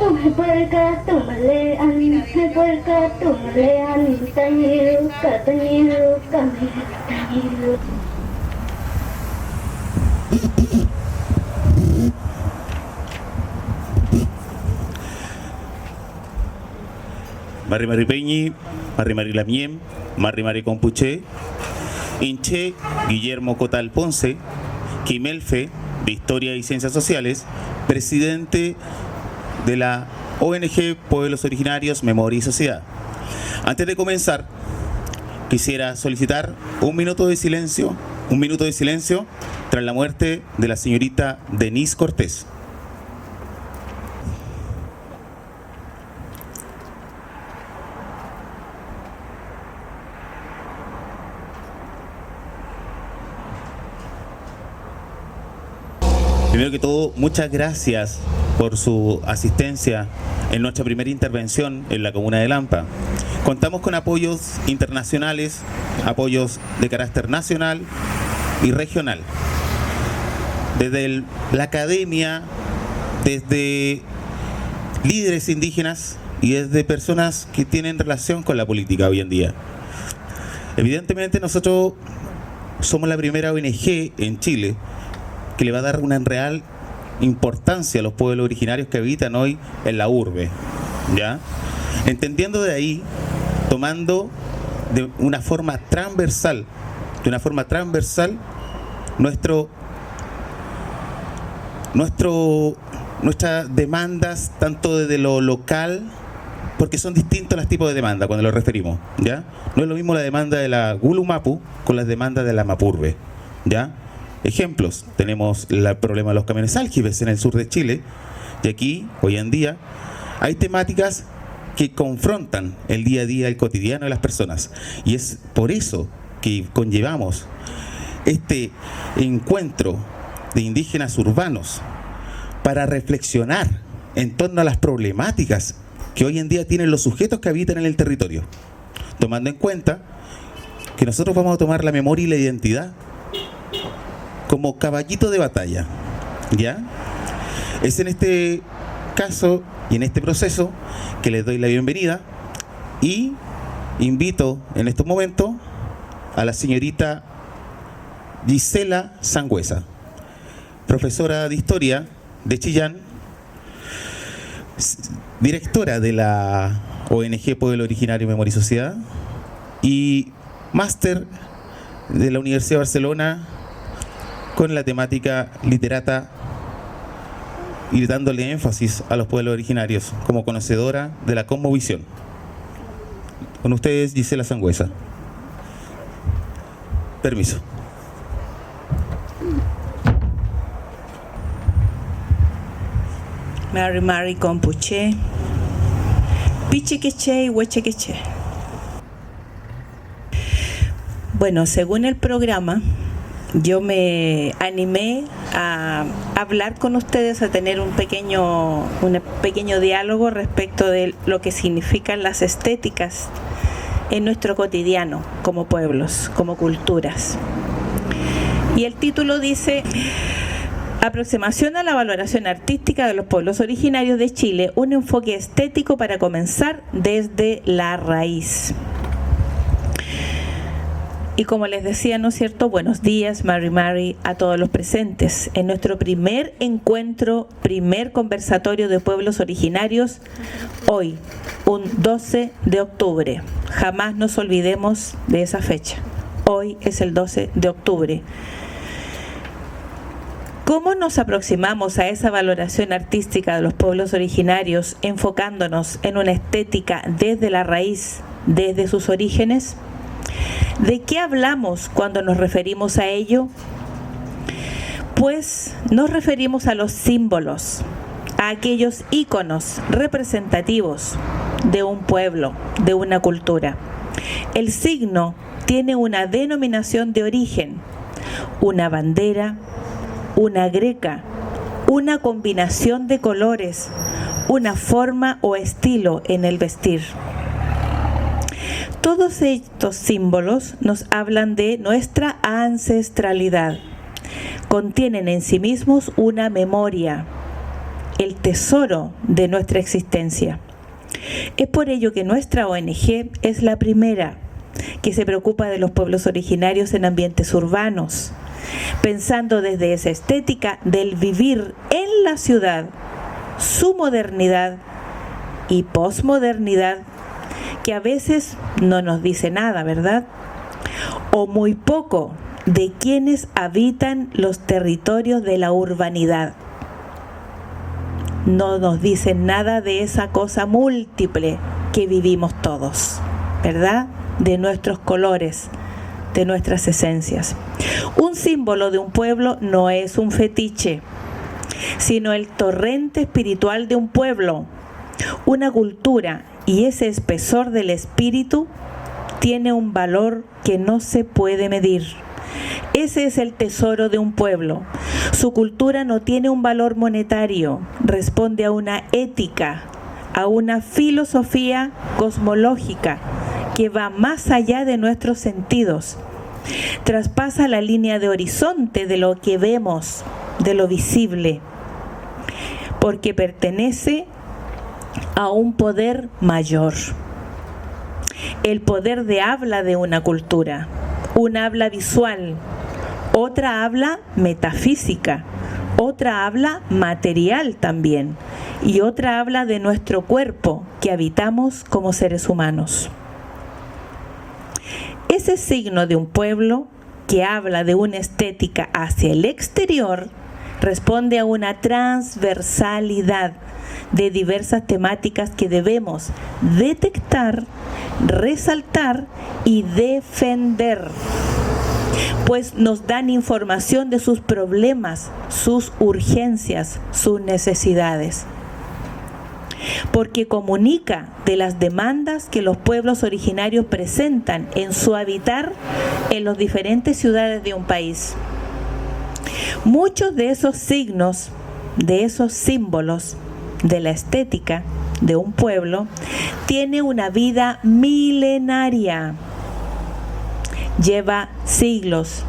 Tumhe puerca, tumale an, puerca, tumale an, tañiru, catañiru, tañiru. Marri Marri Peñi, Marri Marri Lamiem, Marri Marri Compuché, Inche, Guillermo Cotal Ponce, Quimelfe, de Historia y Ciencias Sociales, presidente de la ONG Pueblos Originarios, Memoria y Sociedad. Antes de comenzar, quisiera solicitar un minuto de silencio tras la muerte de la señorita Denise Cortés. Primero que todo, muchas gracias por su asistencia en nuestra primera intervención en la comuna de Lampa. Contamos con apoyos internacionales, apoyos de carácter nacional y regional. Desde la academia, desde líderes indígenas y desde personas que tienen relación con la política hoy en día. Evidentemente nosotros somos la primera ONG en Chile que le va a dar una real importancia a los pueblos originarios que habitan hoy en la urbe, ¿ya? Entendiendo de ahí, tomando de una forma transversal, nuestras demandas, tanto desde lo local, porque son distintos los tipos de demanda cuando lo referimos, ¿ya? No es lo mismo la demanda de la Gulumapu con las demandas de la Mapurbe, ¿ya? Ejemplos, tenemos el problema de los camiones aljibes en el sur de Chile, y aquí, hoy en día, hay temáticas que confrontan el día a día, el cotidiano de las personas. Y es por eso que conllevamos este encuentro de indígenas urbanos para reflexionar en torno a las problemáticas que hoy en día tienen los sujetos que habitan en el territorio, tomando en cuenta que nosotros vamos a tomar la memoria y la identidad como caballito de batalla, ¿ya? Es en este caso y en este proceso que les doy la bienvenida y invito en estos momentos a la señorita Gisela Sangüesa, profesora de Historia de Chillán, directora de la ONG Pueblo Originario, Memoria y Sociedad y máster de la Universidad de Barcelona con la temática literata y dándole énfasis a los pueblos originarios como conocedora de la cosmovisión. Con ustedes, Gisela Sangüesa. Permiso. Marri Marri Compuché, Pichiqueché y Huechequeché. Bueno, según el programa, yo me animé a hablar con ustedes, a tener un pequeño diálogo respecto de lo que significan las estéticas en nuestro cotidiano como pueblos, como culturas. Y el título dice: Aproximación a la valoración artística de los pueblos originarios de Chile, un enfoque estético para comenzar desde la raíz. Y como les decía, ¿no es cierto? Buenos días, Marri Marri, a todos los presentes. En nuestro primer encuentro, primer conversatorio de pueblos originarios, hoy, un 12 de octubre. Jamás nos olvidemos de esa fecha. Hoy es el 12 de octubre. ¿Cómo nos aproximamos a esa valoración artística de los pueblos originarios, enfocándonos en una estética desde la raíz, desde sus orígenes? ¿De qué hablamos cuando nos referimos a ello? Pues nos referimos a los símbolos, a aquellos íconos representativos de un pueblo, de una cultura. El signo tiene una denominación de origen, una bandera, una greca, una combinación de colores, una forma o estilo en el vestir. Todos estos símbolos nos hablan de nuestra ancestralidad. Contienen en sí mismos una memoria, el tesoro de nuestra existencia. Es por ello que nuestra ONG es la primera que se preocupa de los pueblos originarios en ambientes urbanos, pensando desde esa estética del vivir en la ciudad, su modernidad y posmodernidad, que a veces no nos dice nada, ¿verdad? O muy poco de quienes habitan los territorios de la urbanidad. No nos dicen nada de esa cosa múltiple que vivimos todos, ¿verdad? De nuestros colores, de nuestras esencias. Un símbolo de un pueblo no es un fetiche, sino el torrente espiritual de un pueblo. Una cultura y ese espesor del espíritu tiene un valor que no se puede medir. Ese es el tesoro de un pueblo. Su cultura no tiene un valor monetario, responde a una ética, a una filosofía cosmológica que va más allá de nuestros sentidos. Traspasa la línea de horizonte de lo que vemos, de lo visible, porque pertenece a un poder mayor. El poder de habla de una cultura, una habla visual, otra habla metafísica, otra habla material también, y otra habla de nuestro cuerpo que habitamos como seres humanos. Ese signo de un pueblo que habla de una estética hacia el exterior responde a una transversalidad de diversas temáticas que debemos detectar, resaltar y defender, pues nos dan información de sus problemas, sus urgencias, sus necesidades, porque comunica de las demandas que los pueblos originarios presentan en su habitar en las diferentes ciudades de un país. Muchos de esos signos, de esos símbolos de la estética de un pueblo, tiene una vida milenaria. Lleva siglos,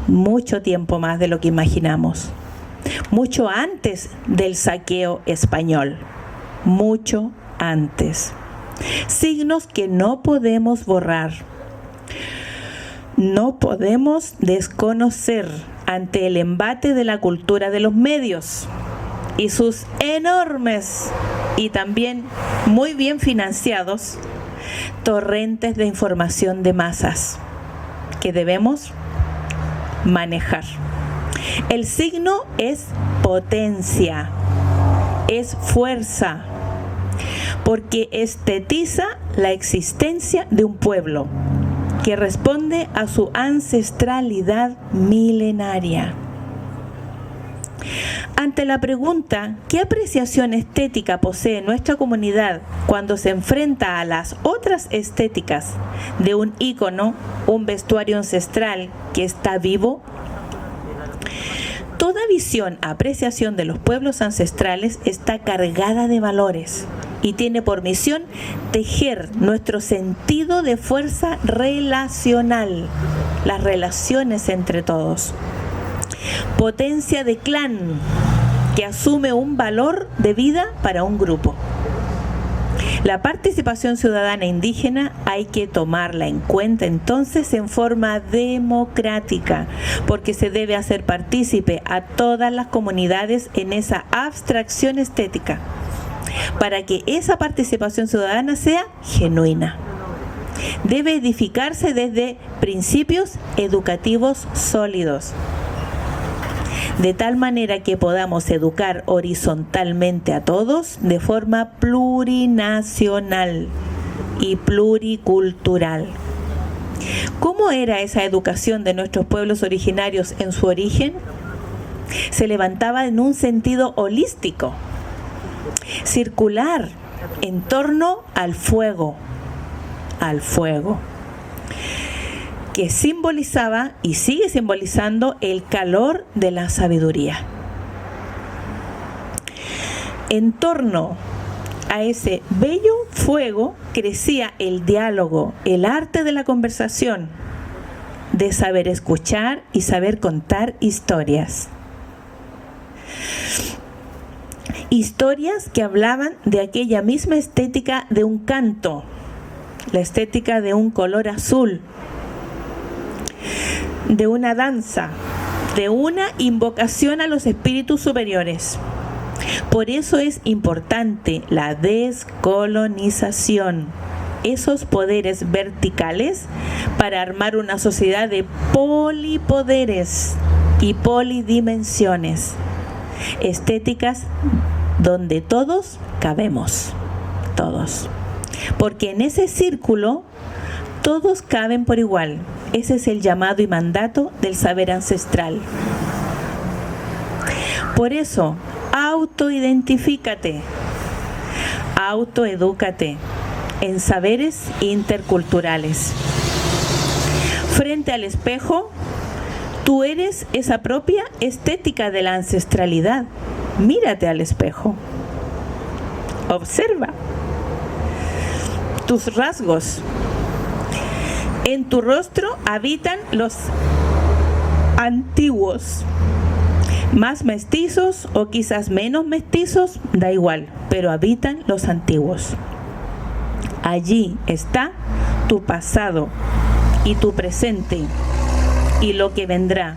mucho tiempo más de lo que imaginamos. Mucho antes del saqueo español. Mucho antes. Signos que no podemos borrar. No podemos desconocer ante el embate de la cultura de los medios y sus enormes y también muy bien financiados torrentes de información de masas que debemos manejar. El signo es potencia, es fuerza, porque estetiza la existencia de un pueblo que responde a su ancestralidad milenaria. Ante la pregunta, ¿qué apreciación estética posee nuestra comunidad cuando se enfrenta a las otras estéticas de un ícono, un vestuario ancestral que está vivo? Toda visión, apreciación de los pueblos ancestrales está cargada de valores y tiene por misión tejer nuestro sentido de fuerza relacional, las relaciones entre todos. Potencia de clan que asume un valor de vida para un grupo. La participación ciudadana indígena hay que tomarla en cuenta entonces en forma democrática, porque se debe hacer partícipe a todas las comunidades en esa abstracción estética, para que esa participación ciudadana sea genuina. Debe edificarse desde principios educativos sólidos, de tal manera que podamos educar horizontalmente a todos de forma plurinacional y pluricultural. ¿Cómo era esa educación de nuestros pueblos originarios en su origen? Se levantaba en un sentido holístico, circular, en torno al fuego, que simbolizaba y sigue simbolizando el calor de la sabiduría. En torno a ese bello fuego crecía el diálogo, el arte de la conversación, de saber escuchar y saber contar historias. Historias que hablaban de aquella misma estética de un canto, la estética de un color azul, de una danza, de una invocación a los espíritus superiores. Por eso es importante la descolonización, esos poderes verticales para armar una sociedad de polipoderes y polidimensiones, estéticas donde todos cabemos, todos. Porque en ese círculo todos caben por igual. Ese es el llamado y mandato del saber ancestral. Por eso, autoidentifícate, autoedúcate en saberes interculturales. Frente al espejo, tú eres esa propia estética de la ancestralidad. Mírate al espejo. Observa tus rasgos. En tu rostro habitan los antiguos. Más mestizos o quizás menos mestizos, da igual, pero habitan los antiguos. Allí está tu pasado y tu presente y lo que vendrá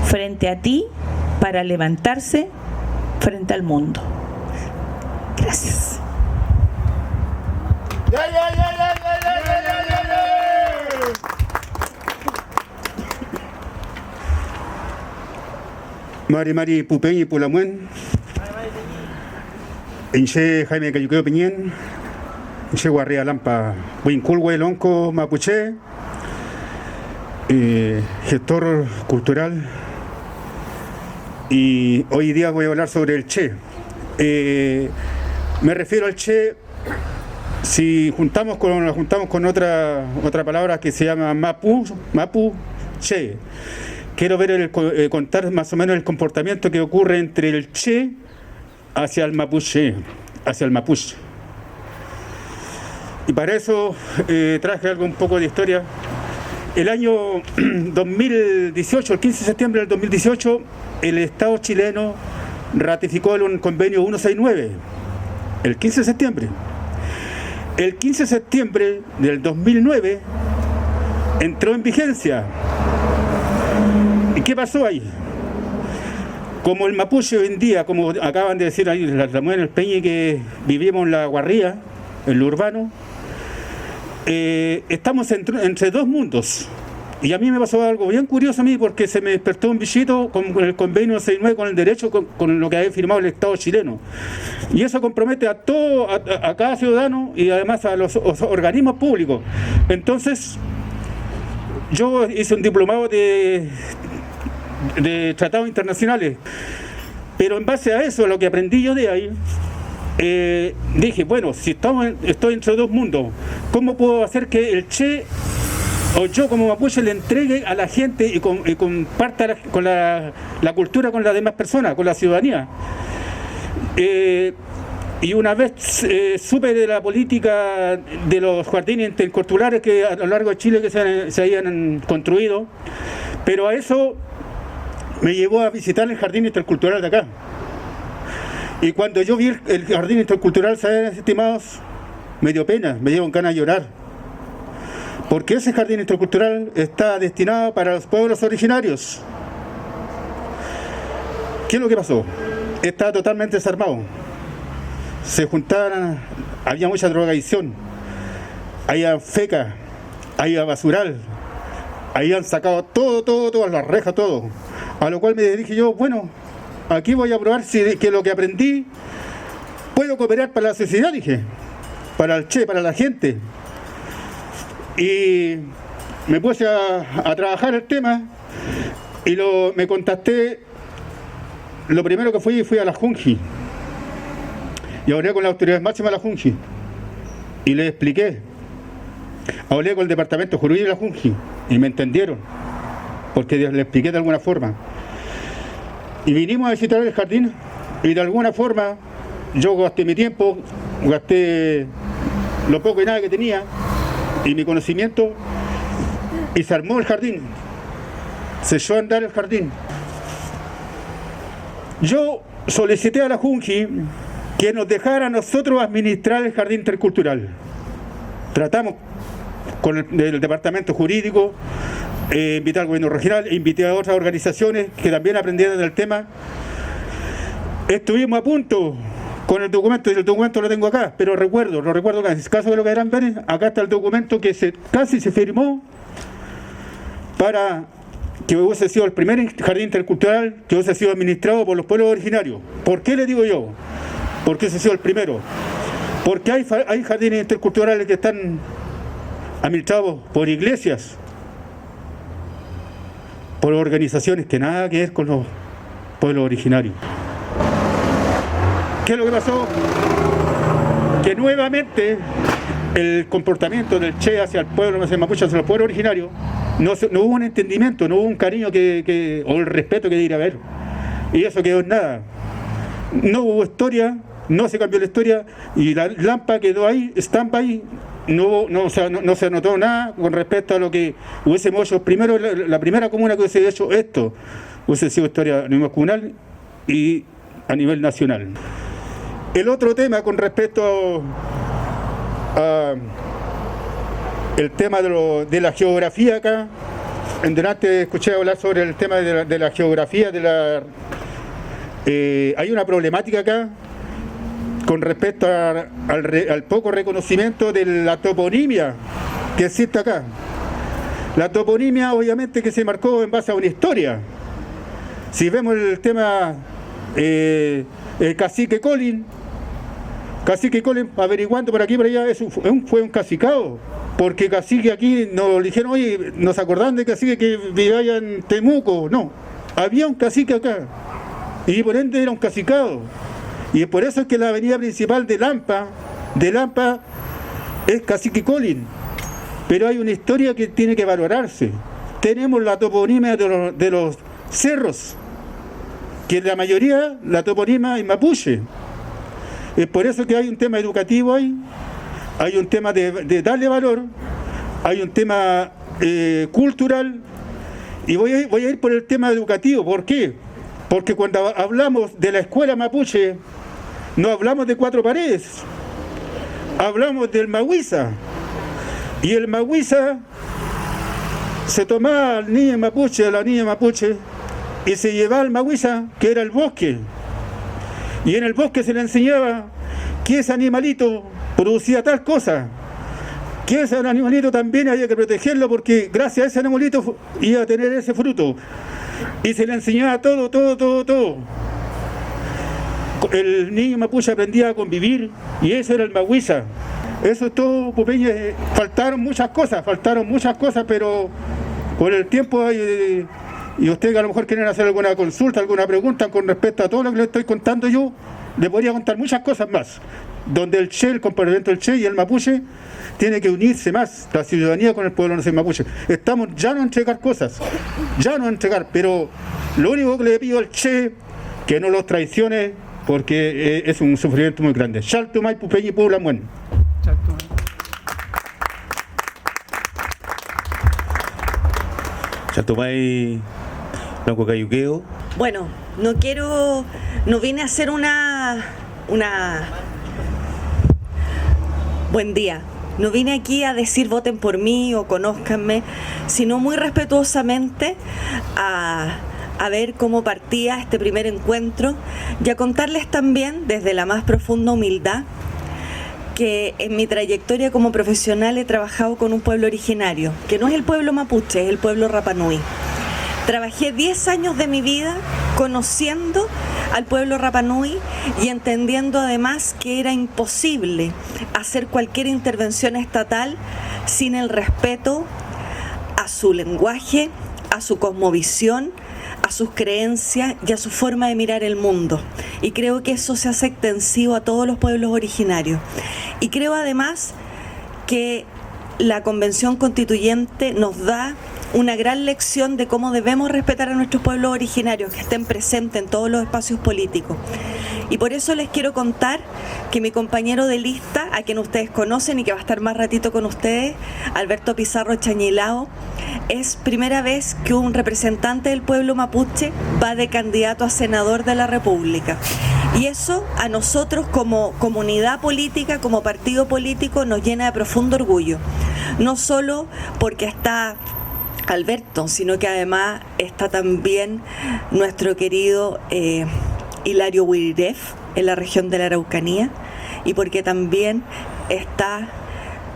frente a ti para levantarse frente al mundo. Gracias. Mari Pupeñi Pulamuen, Inche Jaime Cayuqueo Piñén, Inche Guarria Lampa, Winculwe Lonco Mapuche, gestor cultural, y hoy día voy a hablar sobre el Che. Me refiero al Che, si juntamos con otra palabra que se llama Mapu Che. Quiero ver contar más o menos el comportamiento que ocurre entre el Che hacia el Mapuche, Y para eso traje un poco de historia. El año 2018, el 15 de septiembre del 2018, el Estado chileno ratificó el convenio 169, el 15 de septiembre. El 15 de septiembre del 2009 entró en vigencia. ¿Y qué pasó ahí? Como el mapuche hoy en día, como acaban de decir ahí las mujeres Peñi, que vivimos en la Guarría, en lo urbano, estamos entre dos mundos. Y a mí me pasó algo bien curioso a mí, porque se me despertó un bichito con el convenio 69, con el derecho, con lo que había firmado el Estado chileno. Y eso compromete a cada ciudadano y además a los organismos públicos. Entonces, yo hice un diplomado de tratados internacionales, pero en base a eso, lo que aprendí yo de ahí, dije, bueno, si estoy entre dos mundos, ¿cómo puedo hacer que el Che o yo como mapuche le entregue a la gente y comparta con la cultura con las demás personas, con la ciudadanía? Y una vez supe de la política de los jardines interculturales que a lo largo de Chile que se habían construido, pero a eso me llevó a visitar el jardín intercultural de acá. Y cuando yo vi el jardín intercultural, ¿saben, estimados? Me dio pena, me dio ganas de llorar. Porque ese jardín intercultural está destinado para los pueblos originarios. ¿Qué es lo que pasó? Estaba totalmente desarmado. Se juntaban, había mucha drogadicción, había feca, había basural, habían sacado todo, las rejas, todo. A lo cual me dije yo, bueno, aquí voy a probar si que lo que aprendí puedo cooperar para la sociedad, dije, para el Che, para la gente. Y me puse a trabajar el tema y me contacté. Lo primero que fui a la Junji y hablé con la autoridad máxima de la Junji y les expliqué. Hablé con el departamento jurídico de la Junji y me entendieron, porque les expliqué de alguna forma. Y vinimos a visitar el jardín y de alguna forma yo gasté mi tiempo, gasté lo poco y nada que tenía y mi conocimiento, y se armó el jardín, se echó a andar el jardín. Yo solicité a la Junji que nos dejara a nosotros administrar el jardín intercultural. Tratamos con el departamento jurídico, invité al gobierno regional, invité a otras organizaciones que también aprendieron del tema. Estuvimos a punto con el documento, y el documento lo tengo acá, pero lo recuerdo acá. En el caso de lo que eran ver, acá está el documento que casi se firmó para que hubiese sido el primer jardín intercultural que hubiese sido administrado por los pueblos originarios. ¿Por qué le digo yo? Porque ese ha sido el primero. Porque hay jardines interculturales que están administrados por iglesias, por organizaciones que nada que ver con los pueblos originarios. ¿Qué es lo que pasó? Que nuevamente el comportamiento del Che hacia el pueblo mapuche, hacia el pueblo originario, no hubo un entendimiento, no hubo un cariño o el respeto que debería haber. Y eso quedó en nada. No hubo historia, no se cambió la historia, y la Lampa quedó ahí, estampa ahí. No se notó nada con respecto a lo que hubiésemos hecho primero. La primera comuna que hubiese hecho esto hubiese sido historia a nivel comunal y a nivel nacional. El otro tema con respecto a el tema de la geografía acá, en delante escuché hablar sobre el tema de la geografía, hay una problemática acá con respecto al poco reconocimiento de la toponimia que existe acá. La toponimia obviamente que se marcó en base a una historia. Si vemos el tema Cacique Colin, averiguando por aquí y por allá, fue un cacicado, porque Cacique aquí nos dijeron, oye, nos acordaban de Cacique que vivía en Temuco. No, había un cacique acá, y por ende era un cacicado. Y es por eso que la avenida principal de Lampa es Cacique Colin. Pero hay una historia que tiene que valorarse. Tenemos la toponimia de los cerros, que la mayoría, la toponimia es mapuche. Es por eso que hay un tema educativo ahí, hay un tema de darle valor, hay un tema cultural, y voy a ir por el tema educativo. ¿Por qué? Porque cuando hablamos de la escuela mapuche, no hablamos de cuatro paredes, hablamos del mahuiza, y el mahuiza se tomaba al niño mapuche, a la niña mapuche, y se llevaba al mahuiza, que era el bosque, y en el bosque se le enseñaba que ese animalito producía tal cosa, que ese animalito también había que protegerlo porque gracias a ese animalito iba a tener ese fruto, y se le enseñaba todo. El niño mapuche aprendía a convivir, y eso era el mahuiza. Eso es todo, Pupeña. Faltaron muchas cosas, pero con el tiempo y ustedes a lo mejor quieren hacer alguna consulta, alguna pregunta con respecto a todo lo que les estoy contando yo, le podría contar muchas cosas más, donde el comportamiento del Che y el mapuche tiene que unirse más, la ciudadanía con el pueblo no mapuche. Estamos ya no a entregar cosas, pero lo único que le pido al Che, que no los traicione, porque es un sufrimiento muy grande. Chaltumay, Pupeña y Puebla Muen. Chaltumay, Blanco Cayuqueo. Bueno, no vine a hacer una buen día. No vine aquí a decir voten por mí o conózcanme, sino muy respetuosamente a ver cómo partía este primer encuentro y a contarles también desde la más profunda humildad que en mi trayectoria como profesional he trabajado con un pueblo originario, que no es el pueblo mapuche, es el pueblo Rapa Nui. Trabajé 10 años de mi vida conociendo al pueblo Rapa Nui y entendiendo además que era imposible hacer cualquier intervención estatal sin el respeto a su lenguaje, a su cosmovisión, a sus creencias y a su forma de mirar el mundo. Y creo que eso se hace extensivo a todos los pueblos originarios. Y creo además que la Convención Constituyente nos da una gran lección de cómo debemos respetar a nuestros pueblos originarios, que estén presentes en todos los espacios políticos. Y por eso les quiero contar que mi compañero de lista, a quien ustedes conocen y que va a estar más ratito con ustedes, Alberto Pizarro Chañilao, es primera vez que un representante del pueblo mapuche va de candidato a senador de la República. Y eso a nosotros como comunidad política, como partido político, nos llena de profundo orgullo. No solo porque está Alberto, sino que además está también nuestro querido Hilario Huiref en la región de la Araucanía, y porque también está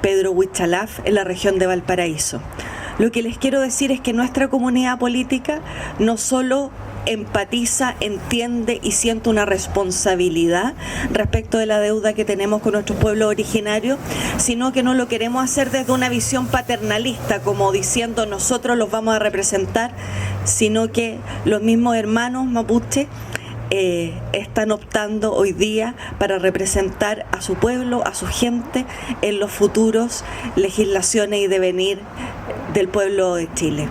Pedro Huichalaf en la región de Valparaíso. Lo que les quiero decir es que nuestra comunidad política no solo empatiza, entiende y siente una responsabilidad respecto de la deuda que tenemos con nuestros pueblos originarios, sino que no lo queremos hacer desde una visión paternalista, como diciendo nosotros los vamos a representar, sino que los mismos hermanos mapuche están optando hoy día para representar a su pueblo, a su gente, en los futuros legislaciones y devenir del pueblo de Chile.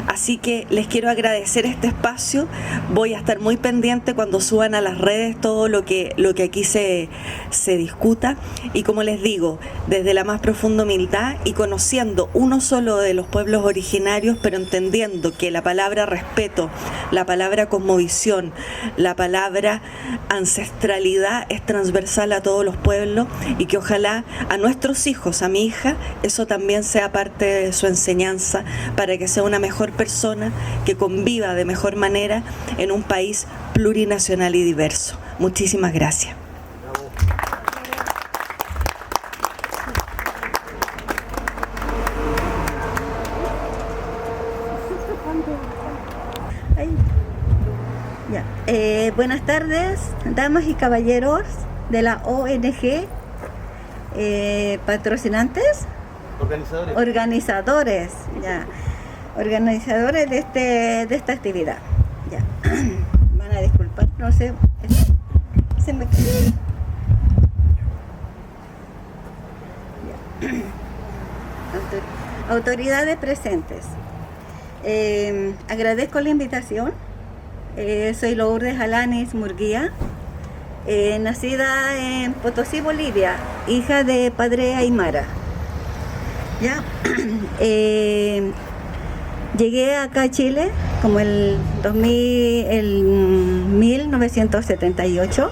Así que les quiero agradecer este espacio. Voy a estar muy pendiente cuando suban a las redes todo lo que aquí se discuta. Y como les digo, desde la más profunda humildad y conociendo uno solo de los pueblos originarios, pero entendiendo que la palabra respeto, la palabra cosmovisión, la palabra ancestralidad es transversal a todos los pueblos, y que ojalá a nuestros hijos, a mi hija, eso también sea parte de su enseñanza para que sea una mejor persona, que conviva de mejor manera en un país plurinacional y diverso. Muchísimas gracias. Buenas tardes, damas y caballeros de la ONG, patrocinantes, organizadores, ya. Organizadores de esta actividad. Ya. Van a disculpar, no sé. Se me quedó. Autoridades presentes. Agradezco la invitación. Soy Lourdes Alanis Murguía, nacida en Potosí, Bolivia, hija de padre aymara. Ya. Llegué acá a Chile como el 1978.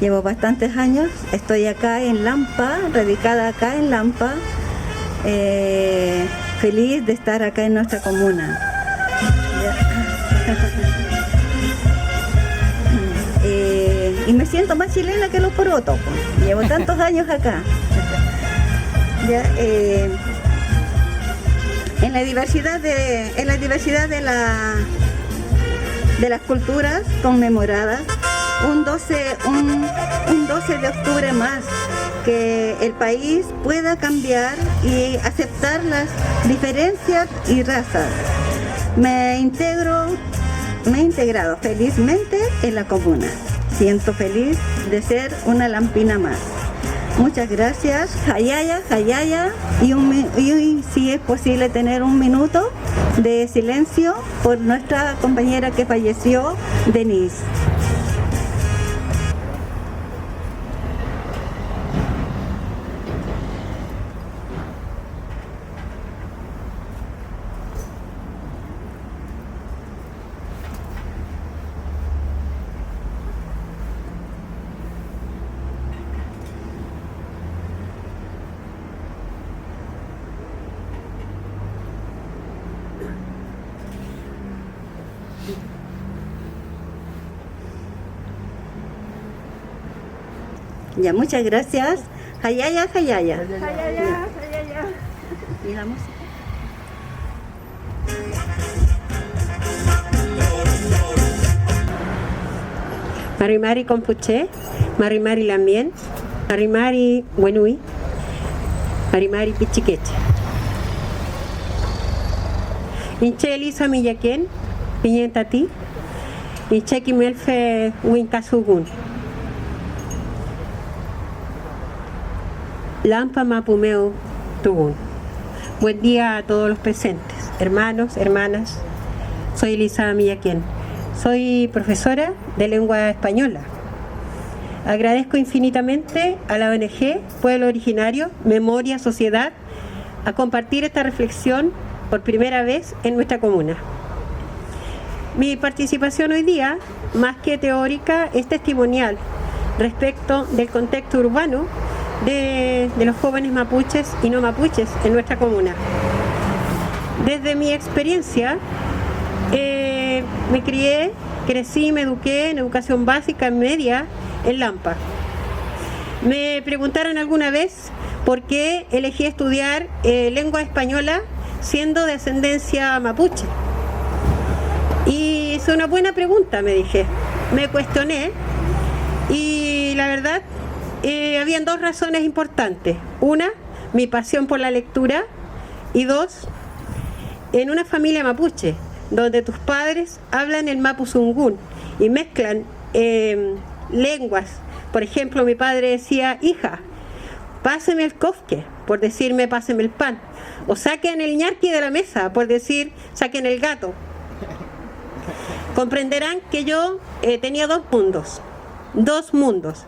Llevo bastantes años. Estoy acá en Lampa, radicada acá en Lampa. Feliz de estar acá en nuestra comuna. Y me siento más chilena que los porotos. Llevo tantos años acá. Ya, en la diversidad de las culturas conmemoradas, un 12 de octubre más, que el país pueda cambiar y aceptar las diferencias y razas. Me he integrado felizmente en la comuna. Siento feliz de ser una lampina más. Muchas gracias, Hayaya, y si es posible tener un minuto de silencio por nuestra compañera que falleció, Denise. Ya, muchas gracias. Hayaya. ¿Y la música? Marimari Compuche, Marimari Lamien, Marimari Wenui, Marimari Pichiqueche. Inche Elisa Millaquén, Piñentati, Inche Kimelfe Winkasugun. Lampa Mapumeu Tugun. Buen día a todos los presentes, hermanos, hermanas. Soy Elisa Millaquén. Soy profesora de lengua española. Agradezco infinitamente a la ONG Pueblo Originario, Memoria, Sociedad, a compartir esta reflexión por primera vez en nuestra comuna. Mi participación hoy día, más que teórica, es testimonial respecto del contexto urbano de los jóvenes mapuches y no mapuches en nuestra comuna. Desde mi experiencia, me crié, crecí, me eduqué en educación básica media en Lampa. Me preguntaron alguna vez por qué elegí estudiar lengua española siendo de ascendencia mapuche. Y es una buena pregunta, me dije. Me cuestioné y la verdad habían dos razones importantes. Una, mi pasión por la lectura, y dos, en una familia mapuche, donde tus padres hablan el mapuzungún y mezclan lenguas. Por ejemplo, mi padre decía, hija, páseme el cofque, por decirme páseme el pan, o saquen el ñarqui de la mesa, por decir saquen el gato. Comprenderán que yo tenía dos mundos,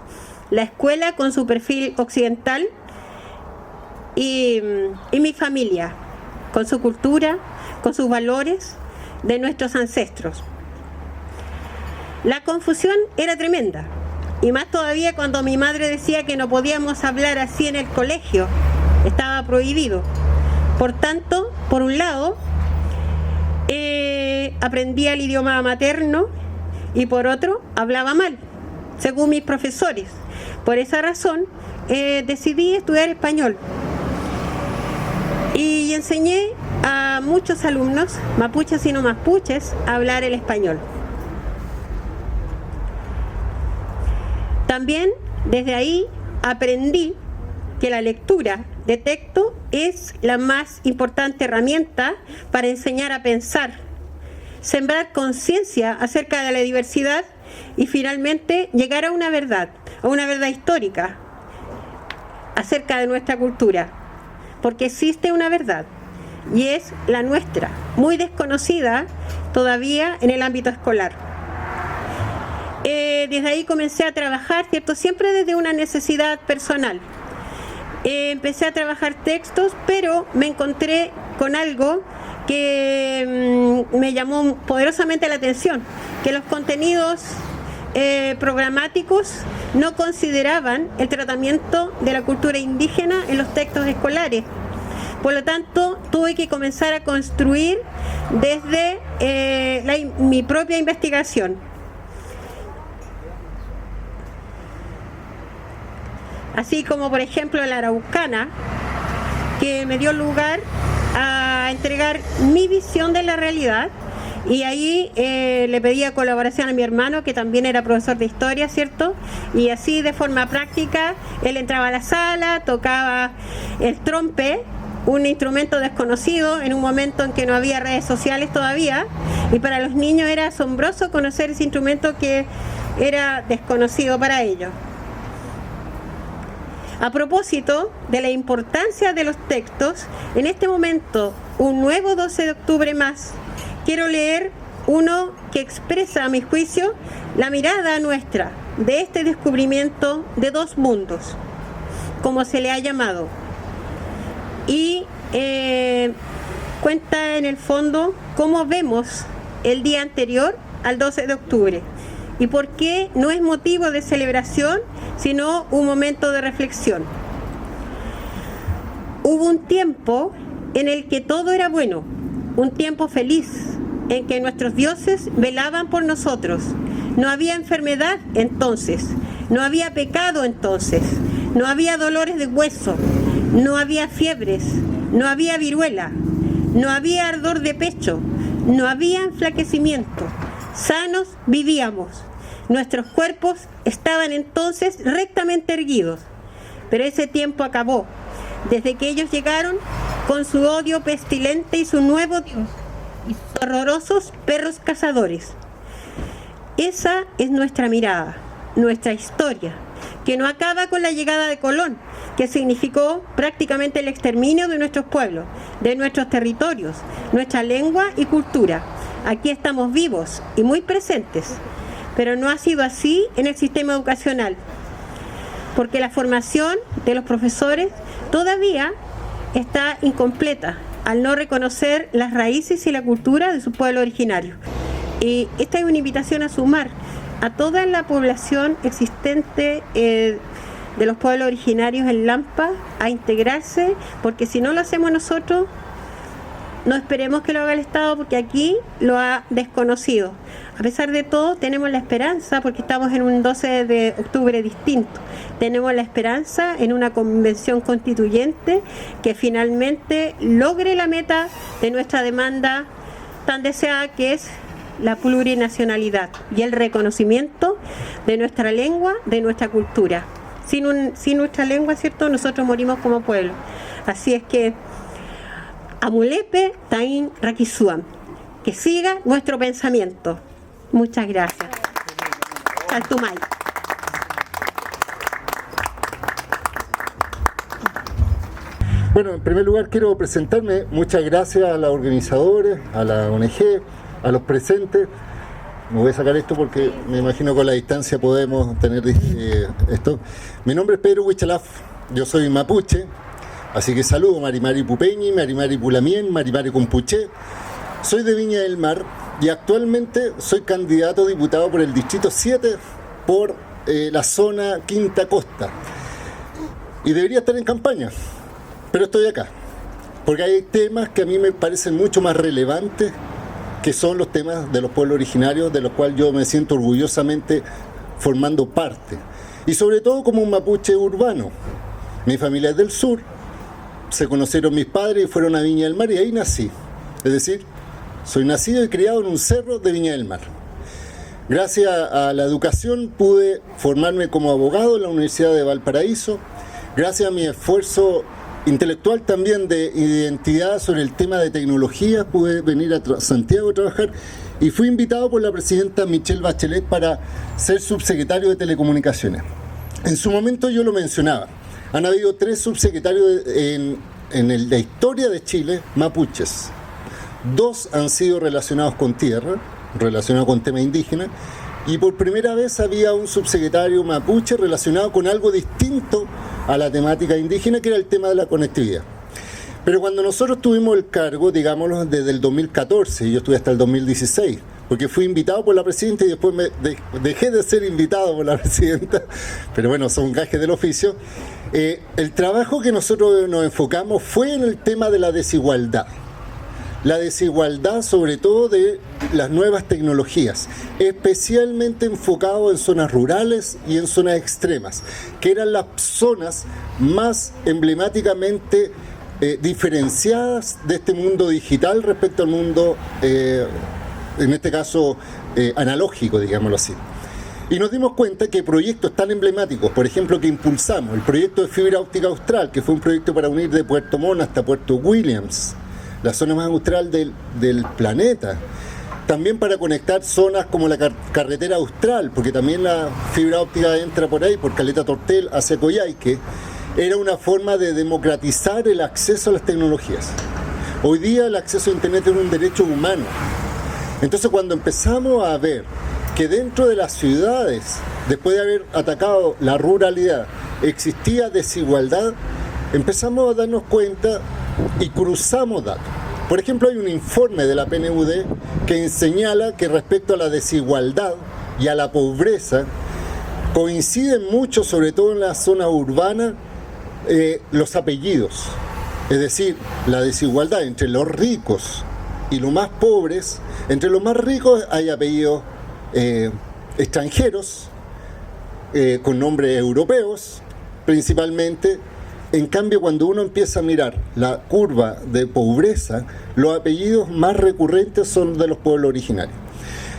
la escuela con su perfil occidental y mi familia, con su cultura, con sus valores de nuestros ancestros. La confusión era tremenda, y más todavía cuando mi madre decía que no podíamos hablar así en el colegio, estaba prohibido. Por tanto, por un lado, aprendía el idioma materno y por otro, hablaba mal, según mis profesores. Por esa razón, decidí estudiar español y enseñé a muchos alumnos, mapuches y no mapuches, a hablar el español. También desde ahí aprendí que la lectura de texto es la más importante herramienta para enseñar a pensar, sembrar conciencia acerca de la diversidad y finalmente llegar a una verdad histórica acerca de nuestra cultura, porque existe una verdad y es la nuestra, muy desconocida todavía en el ámbito escolar. Desde ahí comencé a trabajar, ¿cierto? Siempre desde una necesidad personal. Empecé a trabajar textos, pero me encontré con algo que me llamó poderosamente la atención, que los contenidos programáticos no consideraban el tratamiento de la cultura indígena en los textos escolares. Por lo tanto, tuve que comenzar a construir desde mi propia investigación. Así como, por ejemplo, la araucana, que me dio lugar a entregar mi visión de la realidad. Y ahí le pedía colaboración a mi hermano, que también era profesor de historia, ¿cierto? Y así, de forma práctica, él entraba a la sala, tocaba el trompe, un instrumento desconocido en un momento en que no había redes sociales todavía, y para los niños era asombroso conocer ese instrumento que era desconocido para ellos. A propósito de la importancia de los textos, en este momento, un nuevo 12 de octubre más, quiero leer uno que expresa, a mi juicio, la mirada nuestra de este descubrimiento de dos mundos, como se le ha llamado. Y cuenta en el fondo cómo vemos el día anterior al 12 de octubre y por qué no es motivo de celebración, sino un momento de reflexión. Hubo un tiempo en el que todo era bueno, un tiempo feliz, en que nuestros dioses velaban por nosotros. No había enfermedad entonces, no había pecado entonces, no había dolores de hueso, no había fiebres, no había viruela, no había ardor de pecho, no había enflaquecimiento. Sanos vivíamos. Nuestros cuerpos estaban entonces rectamente erguidos. Pero ese tiempo acabó, desde que ellos llegaron con su odio pestilente y su nuevo Dios, y sus horrorosos perros cazadores. Esa es nuestra mirada, nuestra historia, que no acaba con la llegada de Colón, que significó prácticamente el exterminio de nuestros pueblos, de nuestros territorios, nuestra lengua y cultura. Aquí estamos vivos y muy presentes, pero no ha sido así en el sistema educacional, porque la formación de los profesores todavía está incompleta al no reconocer las raíces y la cultura de su pueblo originario. Y esta es una invitación a sumar a toda la población existente de los pueblos originarios en Lampa a integrarse, porque si no lo hacemos nosotros, no esperemos que lo haga el Estado, porque aquí lo ha desconocido. A pesar de todo, tenemos la esperanza, porque estamos en un 12 de octubre distinto, tenemos la esperanza en una convención constituyente que finalmente logre la meta de nuestra demanda tan deseada, que es la plurinacionalidad y el reconocimiento de nuestra lengua, de nuestra cultura. Sin nuestra lengua, ¿cierto?, nosotros morimos como pueblo. Así es que Amulepe Tain Raquisuam, que siga nuestro pensamiento. Muchas gracias. Saltumay. Bueno, en primer lugar quiero presentarme. Muchas gracias a los organizadores, a la ONG, a los presentes. Me voy a sacar esto porque me imagino que con la distancia podemos tener esto. Mi nombre es Pedro Huichalaf, yo soy mapuche, así que saludo Marimari Pupeñi, Marimari Pulamien, Marimari Cumpuché. Soy de Viña del Mar y actualmente soy candidato a diputado por el Distrito 7 por la zona Quinta Costa. Y debería estar en campaña, pero estoy acá, porque hay temas que a mí me parecen mucho más relevantes, que son los temas de los pueblos originarios, de los cuales yo me siento orgullosamente formando parte. Y sobre todo como un mapuche urbano. Mi familia es del sur, se conocieron mis padres y fueron a Viña del Mar y ahí nací. Es decir, soy nacido y criado en un cerro de Viña del Mar. Gracias a la educación pude formarme como abogado en la Universidad de Valparaíso. Gracias a mi esfuerzo intelectual también de identidad sobre el tema de tecnología, pude venir a Santiago a trabajar y fui invitado por la presidenta Michelle Bachelet para ser subsecretario de Telecomunicaciones. En su momento yo lo mencionaba, han habido 3 subsecretarios en la historia de Chile mapuches. 2 han sido relacionados con tierra, relacionados con tema indígena, y por primera vez había un subsecretario mapuche relacionado con algo distinto a la temática indígena, que era el tema de la conectividad. Pero cuando nosotros tuvimos el cargo, digámoslo, desde el 2014, y yo estuve hasta el 2016, porque fui invitado por la presidenta y después dejé de ser invitado por la presidenta, pero bueno, son gajes del oficio. El trabajo que nosotros nos enfocamos fue en el tema de la desigualdad. La desigualdad sobre todo de las nuevas tecnologías, especialmente enfocado en zonas rurales y en zonas extremas, que eran las zonas más emblemáticamente diferenciadas de este mundo digital respecto al mundo, en este caso, analógico, digámoslo así. Y nos dimos cuenta que proyectos tan emblemáticos, por ejemplo, que impulsamos, el proyecto de fibra óptica austral, que fue un proyecto para unir de Puerto Montt hasta Puerto Williams, la zona más austral del planeta. También para conectar zonas como la carretera austral, porque también la fibra óptica entra por ahí, por Caleta Tortel hacia Coyhaique. Era una forma de democratizar el acceso a las tecnologías. Hoy día el acceso a Internet es un derecho humano. Entonces cuando empezamos a ver que dentro de las ciudades, después de haber atacado la ruralidad, existía desigualdad, empezamos a darnos cuenta y cruzamos datos. Por ejemplo, hay un informe de la PNUD que señala que respecto a la desigualdad y a la pobreza coinciden mucho, sobre todo en la zona urbana, los apellidos. Es decir, la desigualdad entre los ricos y los más pobres. Entre los más ricos hay apellidos extranjeros, con nombres europeos principalmente. En cambio, cuando uno empieza a mirar la curva de pobreza, los apellidos más recurrentes son de los pueblos originarios.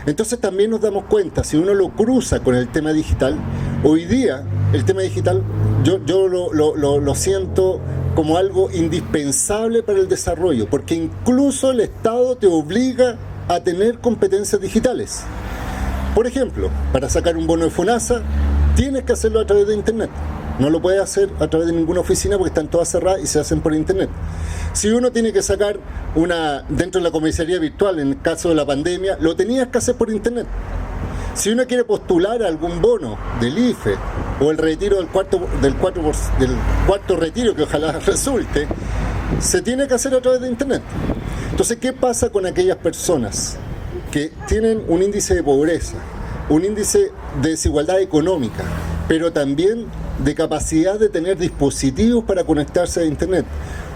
Entonces también nos damos cuenta, si uno lo cruza con el tema digital, hoy día el tema digital yo lo siento como algo indispensable para el desarrollo, porque incluso el Estado te obliga a tener competencias digitales. Por ejemplo, para sacar un bono de FONASA, tienes que hacerlo a través de Internet. No lo puedes hacer a través de ninguna oficina porque están todas cerradas y se hacen por Internet. Si uno tiene que sacar dentro de la comisaría virtual, en el caso de la pandemia, lo tenías que hacer por Internet. Si uno quiere postular algún bono del IFE o el retiro del cuarto retiro, que ojalá resulte, se tiene que hacer a través de Internet. Entonces, ¿qué pasa con aquellas personas que tienen un índice de pobreza, un índice de desigualdad económica, pero también de capacidad de tener dispositivos para conectarse a Internet,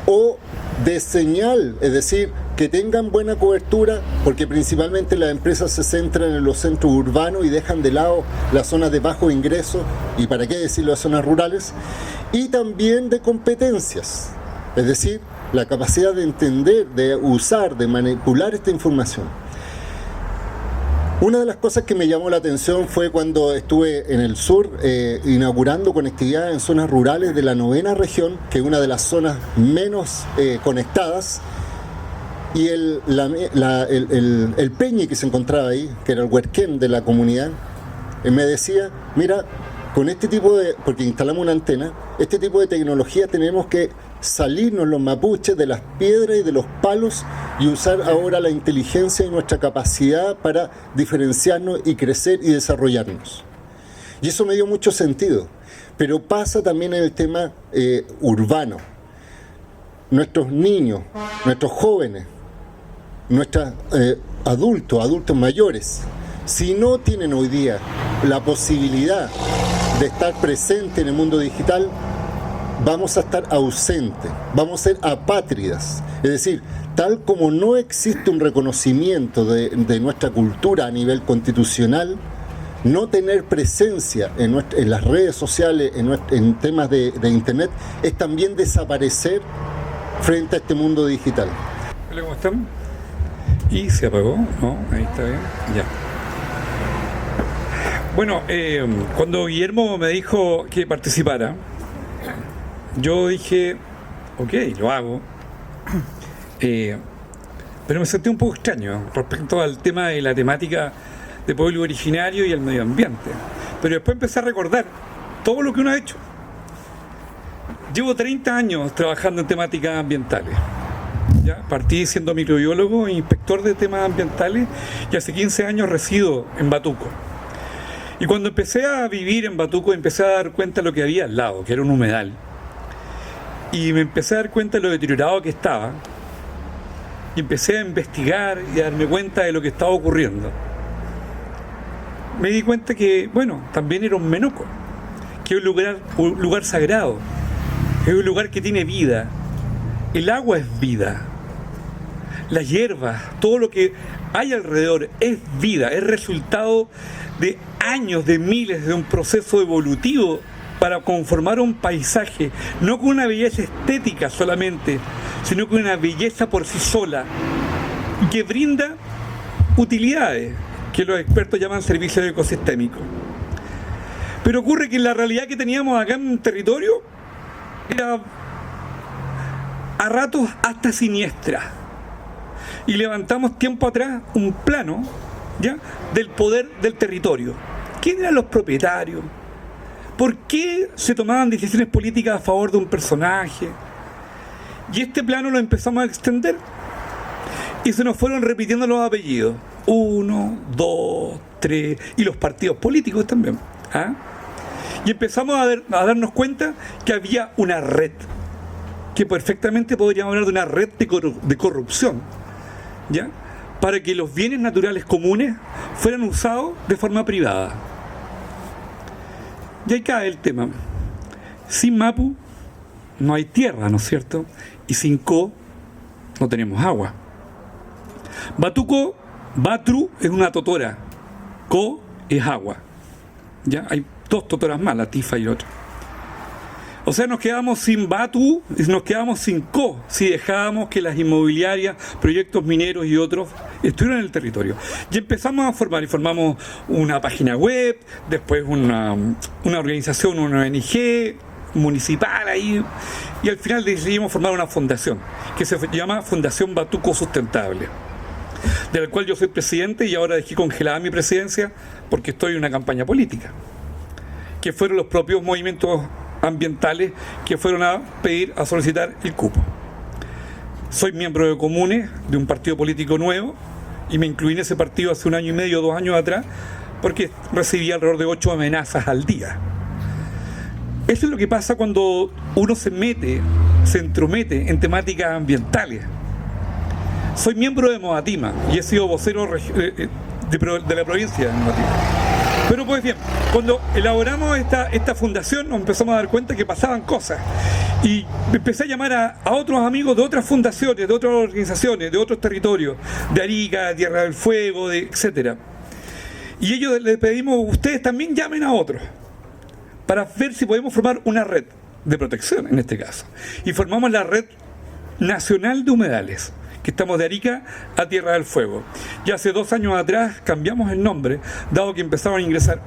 o de señal, es decir, que tengan buena cobertura, porque principalmente las empresas se centran en los centros urbanos y dejan de lado las zonas de bajo ingreso, y para qué decirlo, las zonas rurales, y también de competencias, es decir, la capacidad de entender, de usar, de manipular esta información. Una de las cosas que me llamó la atención fue cuando estuve en el sur inaugurando conectividad en zonas rurales de la 9ª región, que es una de las zonas menos conectadas, y el peñe que se encontraba ahí, que era el huerquén de la comunidad, me decía, mira, con este tipo de, porque instalamos una antena, este tipo de tecnología tenemos que salirnos los mapuches de las piedras y de los palos y usar ahora la inteligencia y nuestra capacidad para diferenciarnos y crecer y desarrollarnos. Y eso me dio mucho sentido, pero pasa también en el tema urbano. Nuestros niños, nuestros jóvenes, nuestros adultos mayores, si no tienen hoy día la posibilidad de estar presente en el mundo digital, vamos a estar ausentes, vamos a ser apátridas. Es decir, tal como no existe un reconocimiento de nuestra cultura a nivel constitucional, no tener presencia en las redes sociales, en temas de Internet, es también desaparecer frente a este mundo digital. Hola, ¿cómo están? ¿Y se apagó? ¿No? Ahí está bien. Ya. Bueno, cuando Guillermo me dijo que participara, yo dije, ok, lo hago, pero me sentí un poco extraño respecto al tema de la temática de pueblo originario y el medio ambiente. Pero después empecé a recordar todo lo que uno ha hecho. Llevo 30 años trabajando en temáticas ambientales. ¿Ya? Partí siendo microbiólogo e inspector de temas ambientales y hace 15 años resido en Batuco. Y cuando empecé a vivir en Batuco, empecé a dar cuenta de lo que había al lado, que era un humedal. Y me empecé a dar cuenta de lo deteriorado que estaba. Y empecé a investigar y a darme cuenta de lo que estaba ocurriendo. Me di cuenta que, bueno, también era un menoco, que es un lugar sagrado, es un lugar que tiene vida. El agua es vida. Las hierbas, todo lo que hay alrededor es vida, es resultado de años, de miles, de un proceso evolutivo para conformar un paisaje, no con una belleza estética solamente, sino con una belleza por sí sola, y que brinda utilidades que los expertos llaman servicios ecosistémicos. Pero ocurre que la realidad que teníamos acá en el territorio era a ratos hasta siniestra. Y levantamos tiempo atrás un plano, ¿ya?, del poder del territorio. ¿Quién eran los propietarios? ¿Por qué se tomaban decisiones políticas a favor de un personaje? Y este plano lo empezamos a extender y se nos fueron repitiendo los apellidos. 1, 2, 3 y los partidos políticos también. ¿Ah? Y empezamos a darnos cuenta que había una red, que perfectamente podríamos hablar de una red de corrupción, ¿ya?, para que los bienes naturales comunes fueran usados de forma privada. Y ahí cae el tema. Sin Mapu no hay tierra, ¿no es cierto? Y sin Co no tenemos agua. Batuco, Batru es una totora, Co es agua. ¿Ya? Hay dos totoras más, la Tifa y otra. O sea, nos quedamos sin Batu y nos quedamos sin Co si dejábamos que las inmobiliarias, proyectos mineros y otros estuvieran en el territorio. Y empezamos a formar, y formamos una página web, después una organización, una ONG municipal ahí, y al final decidimos formar una fundación que se llama Fundación Batuco Sustentable, de la cual yo soy presidente y ahora dejé congelada mi presidencia porque estoy en una campaña política, que fueron los propios movimientos ambientales que fueron a solicitar el cupo. Soy miembro de Comunes, de un partido político nuevo, y me incluí en ese partido hace 1 año y medio, 2 años atrás, porque recibía alrededor de 8 amenazas al día. Eso es lo que pasa cuando uno se mete se entromete en temáticas ambientales. Soy miembro de Modatima y he sido vocero de la provincia de Modatima. Pero pues bien, cuando elaboramos esta fundación nos empezamos a dar cuenta que pasaban cosas y empecé a llamar a otros amigos de otras fundaciones, de otras organizaciones, de otros territorios, de Arica, Tierra del Fuego, etcétera. Y ellos les pedimos, ustedes también llamen a otros para ver si podemos formar una red de protección en este caso. Y formamos la Red Nacional de Humedales, que estamos de Arica a Tierra del Fuego. Ya hace 2 años atrás cambiamos el nombre, dado que empezaron a ingresar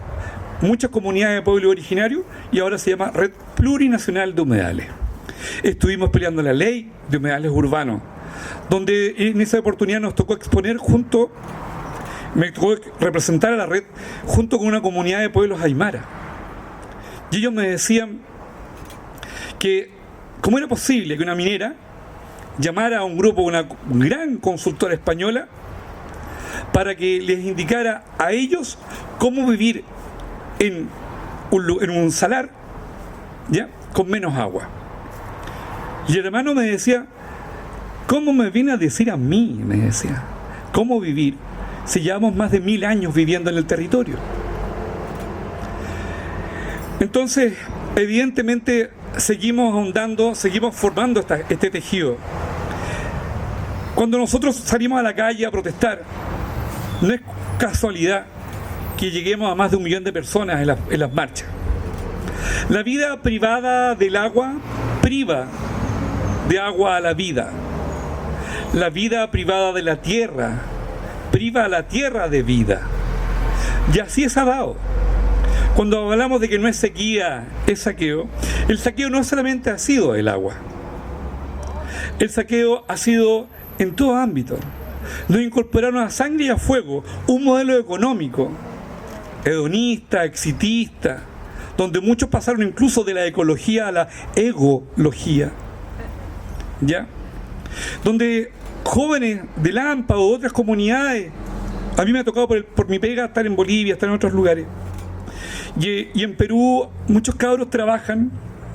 muchas comunidades de pueblo originario y ahora se llama Red Plurinacional de Humedales. Estuvimos peleando la ley de humedales urbanos, donde en esa oportunidad nos tocó exponer me tocó representar a la red junto con una comunidad de pueblos aymara. Y ellos me decían que cómo era posible que una minera llamara a un grupo, una gran consultora española, para que les indicara a ellos cómo vivir en un salar, ¿ya?, con menos agua. Y el hermano me decía, ¿cómo me viene a decir a mí? Me decía, ¿cómo vivir si llevamos más de 1000 años viviendo en el territorio? Entonces, evidentemente, seguimos ahondando, seguimos formando este tejido. Cuando nosotros salimos a la calle a protestar, no es casualidad que lleguemos a más de 1 millón de personas en las marchas. La vida privada del agua priva de agua a la vida. La vida privada de la tierra priva a la tierra de vida. Y así es dado. Cuando hablamos de que no es sequía, es saqueo, el saqueo no solamente ha sido el agua. El saqueo ha sido en todo ámbito. Nos incorporaron a sangre y a fuego un modelo económico, hedonista, exitista, donde muchos pasaron incluso de la ecología a la egología, ¿ya? Donde jóvenes de Lampa o de otras comunidades, a mí me ha tocado por mi pega estar en Bolivia, estar en otros lugares, y en Perú muchos cabros trabajan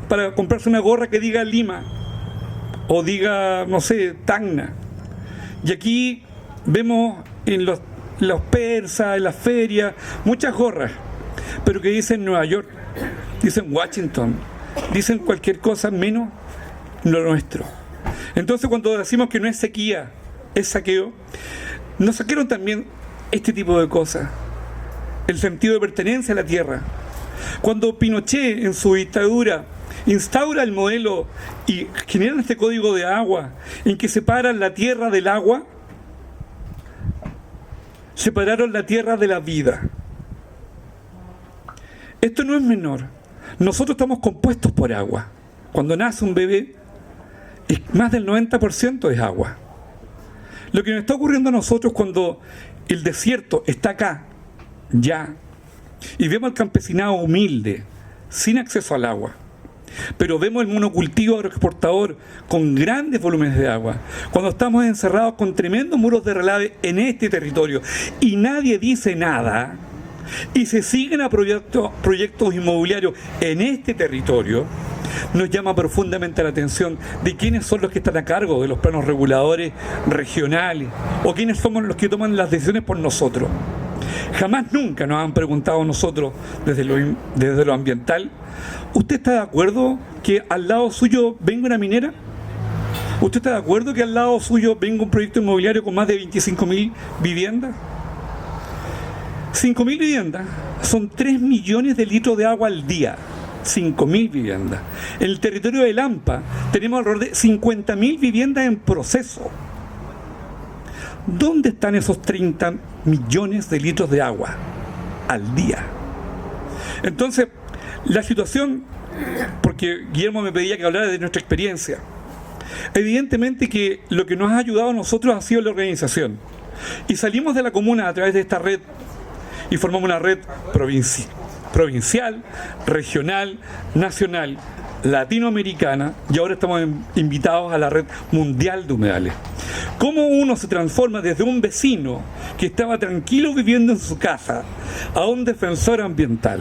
para comprarse una gorra que diga Lima o diga, no sé, Tacna. Y aquí vemos en los persas, en las ferias, muchas gorras, pero que dicen Nueva York, dicen Washington, dicen cualquier cosa menos lo nuestro. Entonces, cuando decimos que no es sequía, es saqueo, nos saquearon también este tipo de cosas. El sentido de pertenencia a la tierra. Cuando Pinochet en su dictadura instaura el modelo y genera este código de agua en que separan la tierra del agua, separaron la tierra de la vida. Esto no es menor. Nosotros estamos compuestos por agua. Cuando nace un bebé, más del 90% es agua. Lo que nos está ocurriendo a nosotros cuando el desierto está acá, ya, y vemos al campesinado humilde, sin acceso al agua, pero vemos el monocultivo agroexportador con grandes volúmenes de agua, cuando estamos encerrados con tremendos muros de relave en este territorio y nadie dice nada y se siguen a proyectos inmobiliarios en este territorio, nos llama profundamente la atención de quiénes son los que están a cargo de los planos reguladores regionales o quiénes somos los que toman las decisiones por nosotros. Jamás nunca nos han preguntado a nosotros desde lo ambiental, ¿usted está de acuerdo que al lado suyo venga una minera? ¿Usted está de acuerdo que al lado suyo venga un proyecto inmobiliario con más de 25.000 viviendas? 5.000 viviendas son 3 millones de litros de agua al día. 5.000 viviendas. En el territorio de Lampa tenemos alrededor de 50.000 viviendas en proceso. ¿Dónde están esos 30 millones de litros de agua al día? Entonces, la situación, porque Guillermo me pedía que hablara de nuestra experiencia, evidentemente que lo que nos ha ayudado a nosotros ha sido la organización. Y salimos de la comuna a través de esta red y formamos una red provincial, regional, nacional, latinoamericana, y ahora estamos invitados a la red mundial de humedales. ¿Cómo uno se transforma desde un vecino que estaba tranquilo viviendo en su casa a un defensor ambiental?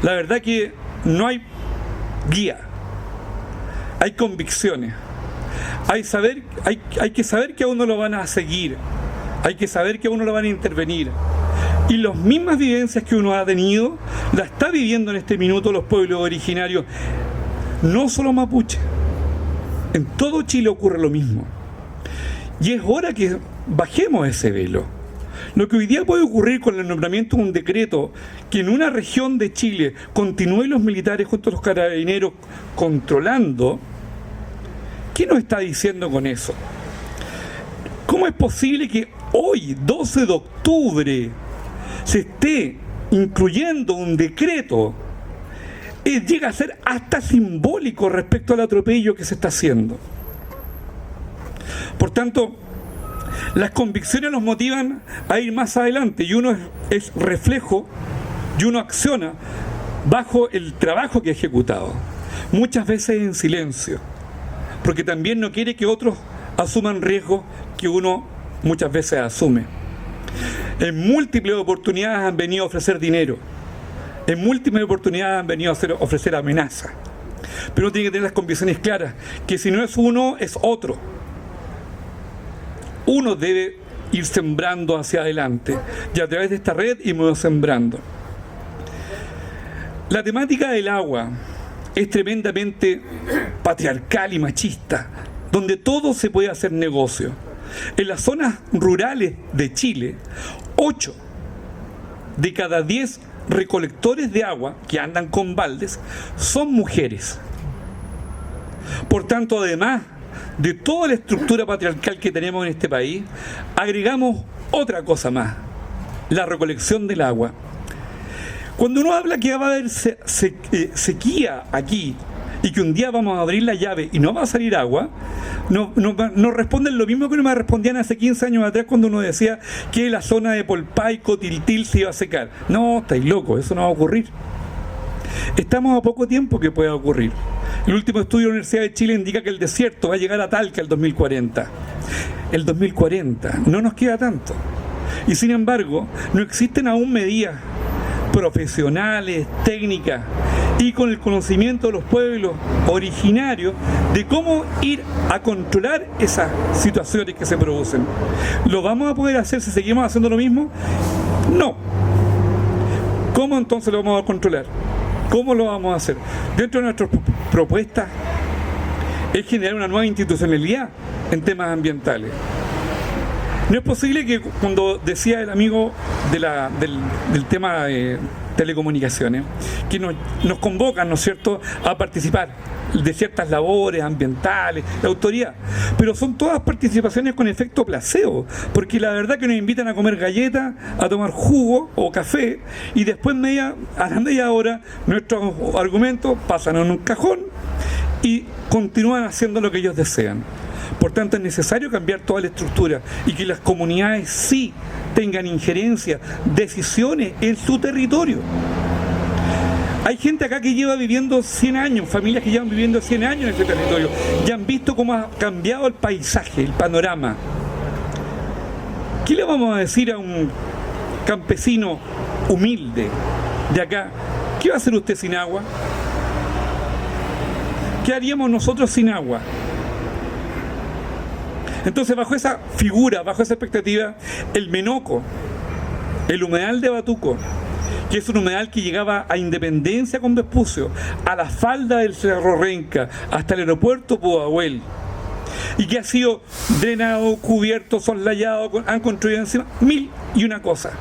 La verdad que no hay guía, hay convicciones, hay que saber que a uno lo van a seguir, hay que saber que a uno lo van a intervenir. Y las mismas vivencias que uno ha tenido, la está viviendo en este minuto los pueblos originarios, no solo mapuche. En todo Chile ocurre lo mismo. Y es hora que bajemos ese velo. Lo que hoy día puede ocurrir con el nombramiento de un decreto que en una región de Chile continúen los militares junto a los carabineros controlando, ¿qué nos está diciendo con eso? ¿Cómo es posible que hoy, 12 de octubre, se esté incluyendo un decreto? Llega a ser hasta simbólico respecto al atropello que se está haciendo. Por tanto, las convicciones nos motivan a ir más adelante y uno es reflejo y uno acciona bajo el trabajo que ha ejecutado, muchas veces en silencio, porque también no quiere que otros asuman riesgos que uno muchas veces asume. En múltiples oportunidades han venido a ofrecer dinero, en múltiples oportunidades han venido a ofrecer amenazas, pero uno tiene que tener las convicciones claras, que si no es uno, es otro. Uno debe ir sembrando hacia adelante y a través de esta red irnos sembrando. La temática del agua es tremendamente patriarcal y machista, donde todo se puede hacer negocio. En las zonas rurales de Chile, 8 de cada 10 recolectores de agua que andan con baldes son mujeres. Por tanto, además de toda la estructura patriarcal que tenemos en este país, agregamos otra cosa más, la recolección del agua. Cuando uno habla que va a haber sequía aquí y que un día vamos a abrir la llave y no va a salir agua, nos responden lo mismo que no me respondían hace 15 años atrás cuando uno decía que la zona de Polpaico, Tiltil se iba a secar. No, estáis locos, eso no va a ocurrir. Estamos a poco tiempo que pueda ocurrir. El último estudio de la Universidad de Chile indica que el desierto va a llegar a Talca el 2040. El 2040, no nos queda tanto. Y sin embargo, no existen aún medidas profesionales, técnicas y con el conocimiento de los pueblos originarios de cómo ir a controlar esas situaciones que se producen. ¿Lo vamos a poder hacer si seguimos haciendo lo mismo? No. ¿Cómo entonces lo vamos a controlar? ¿Cómo lo vamos a hacer? Dentro de nuestras propuestas es generar una nueva institucionalidad en temas ambientales. No es posible que, cuando decía el amigo del tema de telecomunicaciones, que nos convocan, ¿no es cierto?, a participar de ciertas labores ambientales, la autoridad, pero son todas participaciones con efecto placebo, porque la verdad que nos invitan a comer galletas, a tomar jugo o café, y después a la media hora nuestros argumentos pasan en un cajón y continúan haciendo lo que ellos desean. Por tanto, es necesario cambiar toda la estructura y que las comunidades sí tengan injerencia, decisiones en su territorio. Hay gente acá que lleva viviendo 100 años, familias que llevan viviendo 100 años en ese territorio, y han visto cómo ha cambiado el paisaje, el panorama. ¿Qué le vamos a decir a un campesino humilde de acá? ¿Qué va a hacer usted sin agua? ¿Qué haríamos nosotros sin agua? Entonces, bajo esa figura, bajo esa expectativa, el Menoco, el humedal de Batuco, que es un humedal que llegaba a Independencia con Vespucio, a la falda del Cerro Renca, hasta el aeropuerto Pudahuel, y que ha sido drenado, cubierto, soslayado, han construido encima 1001 cosas.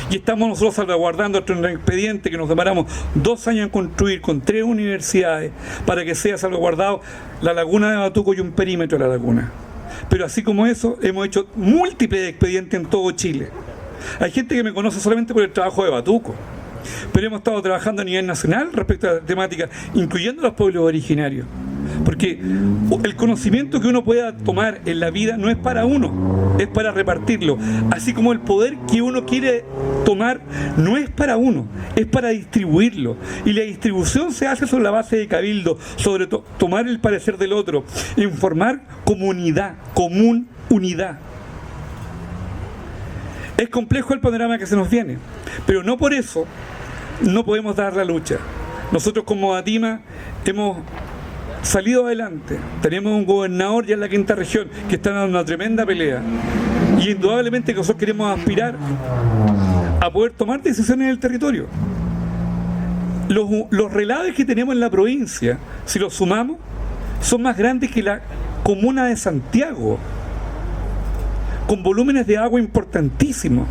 Y estamos nosotros salvaguardando nuestro expediente que nos demoramos 2 años en construir con 3 universidades para que sea salvaguardado la laguna de Batuco y un perímetro de la laguna. Pero así como eso, hemos hecho múltiples expedientes en todo Chile. Hay gente que me conoce solamente por el trabajo de Batuco, pero hemos estado trabajando a nivel nacional respecto a la temática, incluyendo los pueblos originarios. Porque el conocimiento que uno pueda tomar en la vida no es para uno, es para repartirlo. Así como el poder que uno quiere tomar no es para uno, es para distribuirlo. Y la distribución se hace sobre la base de cabildo, sobre tomar el parecer del otro, en formar comunidad, unidad. Es complejo el panorama que se nos viene, pero no por eso no podemos dar la lucha. Nosotros como ATIMA hemos salido adelante. Tenemos un gobernador ya en la quinta región que está dando una tremenda pelea. Y indudablemente que nosotros queremos aspirar a poder tomar decisiones en el territorio. Los relaves que tenemos en la provincia, si los sumamos, son más grandes que la comuna de Santiago, con volúmenes de agua importantísimos.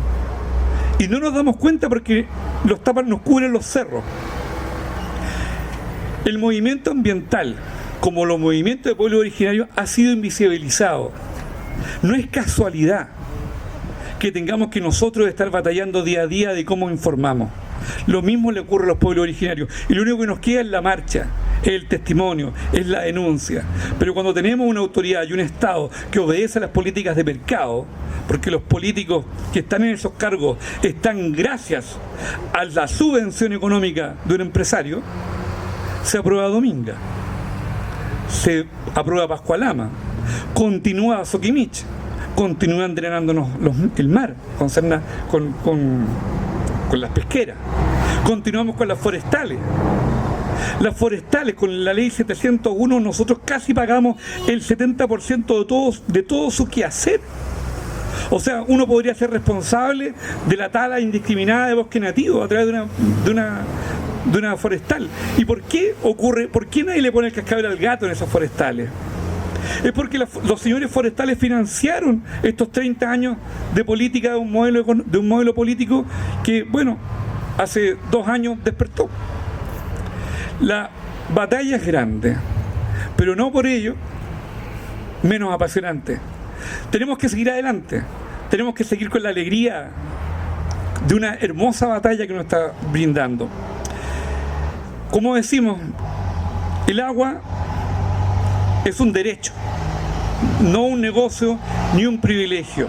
Y no nos damos cuenta porque los tapan, nos cubren los cerros. El movimiento ambiental, como los movimientos de pueblos originarios, ha sido invisibilizado. No es casualidad que tengamos que nosotros estar batallando día a día de cómo informamos. Lo mismo le ocurre a los pueblos originarios. Y lo único que nos queda es la marcha, es el testimonio, es la denuncia. Pero cuando tenemos una autoridad y un Estado que obedece a las políticas de mercado, porque los políticos que están en esos cargos están gracias a la subvención económica de un empresario, se aprueba Dominga, se aprueba Pascualama, continúa Soquimich, continúan drenándonos el mar con las pesqueras, continuamos con las forestales. Las forestales, con la ley 701, nosotros casi pagamos el 70% de todo su quehacer. O sea, uno podría ser responsable de la tala indiscriminada de bosque nativo a través de una forestal. ¿Y por qué ocurre? ¿Por qué nadie le pone el cascabel al gato en esas forestales? Es porque los señores forestales financiaron estos 30 años de política de un modelo político que, bueno, hace 2 años despertó. La batalla es grande, pero no por ello menos apasionante. Tenemos que seguir adelante, tenemos que seguir con la alegría de una hermosa batalla que nos está brindando. Como decimos, el agua es un derecho, no un negocio ni un privilegio.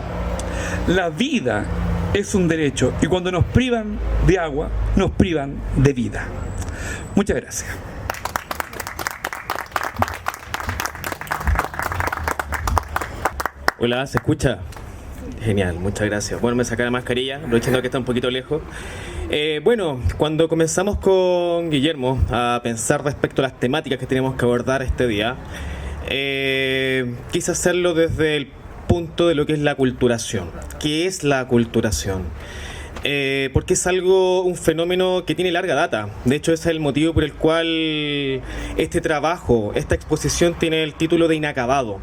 La vida es un derecho y cuando nos privan de agua, nos privan de vida. Muchas gracias. Hola, ¿se escucha? Genial, muchas gracias. Bueno, me saqué la mascarilla, aprovechando que está un poquito lejos. Bueno, cuando comenzamos con Guillermo a pensar respecto a las temáticas que tenemos que abordar este día, quise hacerlo desde el punto de lo que es la aculturación. ¿Qué es la aculturación? Porque es un fenómeno que tiene larga data. De hecho, ese es el motivo por el cual este trabajo, esta exposición tiene el título de inacabado.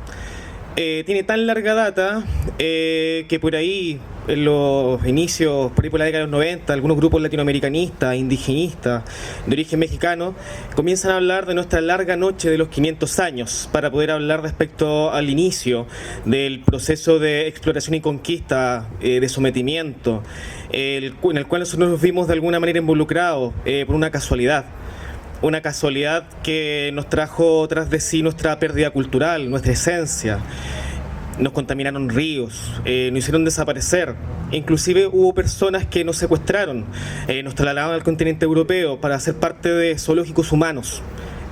Tiene tan larga data que por ahí, en los inicios, por ahí por la década de los 90, algunos grupos latinoamericanistas, indigenistas, de origen mexicano, comienzan a hablar de nuestra larga noche de los 500 años, para poder hablar respecto al inicio del proceso de exploración y conquista, de sometimiento, en el cual nosotros nos vimos de alguna manera involucrados por una casualidad. Una casualidad que nos trajo tras de sí nuestra pérdida cultural, nuestra esencia. Nos contaminaron ríos, nos hicieron desaparecer. Inclusive hubo personas que nos secuestraron, nos trasladaban al continente europeo para ser parte de zoológicos humanos.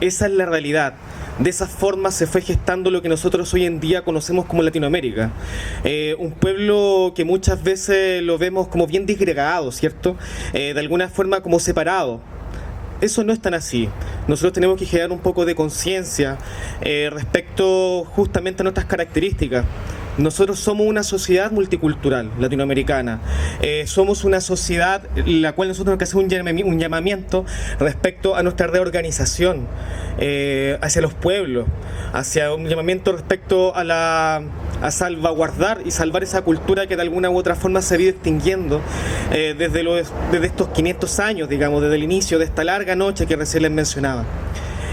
Esa es la realidad. De esa forma se fue gestando lo que nosotros hoy en día conocemos como Latinoamérica. Un pueblo que muchas veces lo vemos como bien disgregado, ¿cierto? De alguna forma como separado. Eso no es tan así. Nosotros tenemos que generar un poco de conciencia respecto justamente a nuestras características. Nosotros somos una sociedad multicultural latinoamericana. Somos una sociedad en la cual nosotros tenemos que hacer un llamamiento respecto a nuestra reorganización hacia los pueblos, hacia un llamamiento respecto a salvaguardar y salvar esa cultura que de alguna u otra forma se ha ido extinguiendo desde estos 500 años, digamos, desde el inicio de esta larga noche que recién les mencionaba.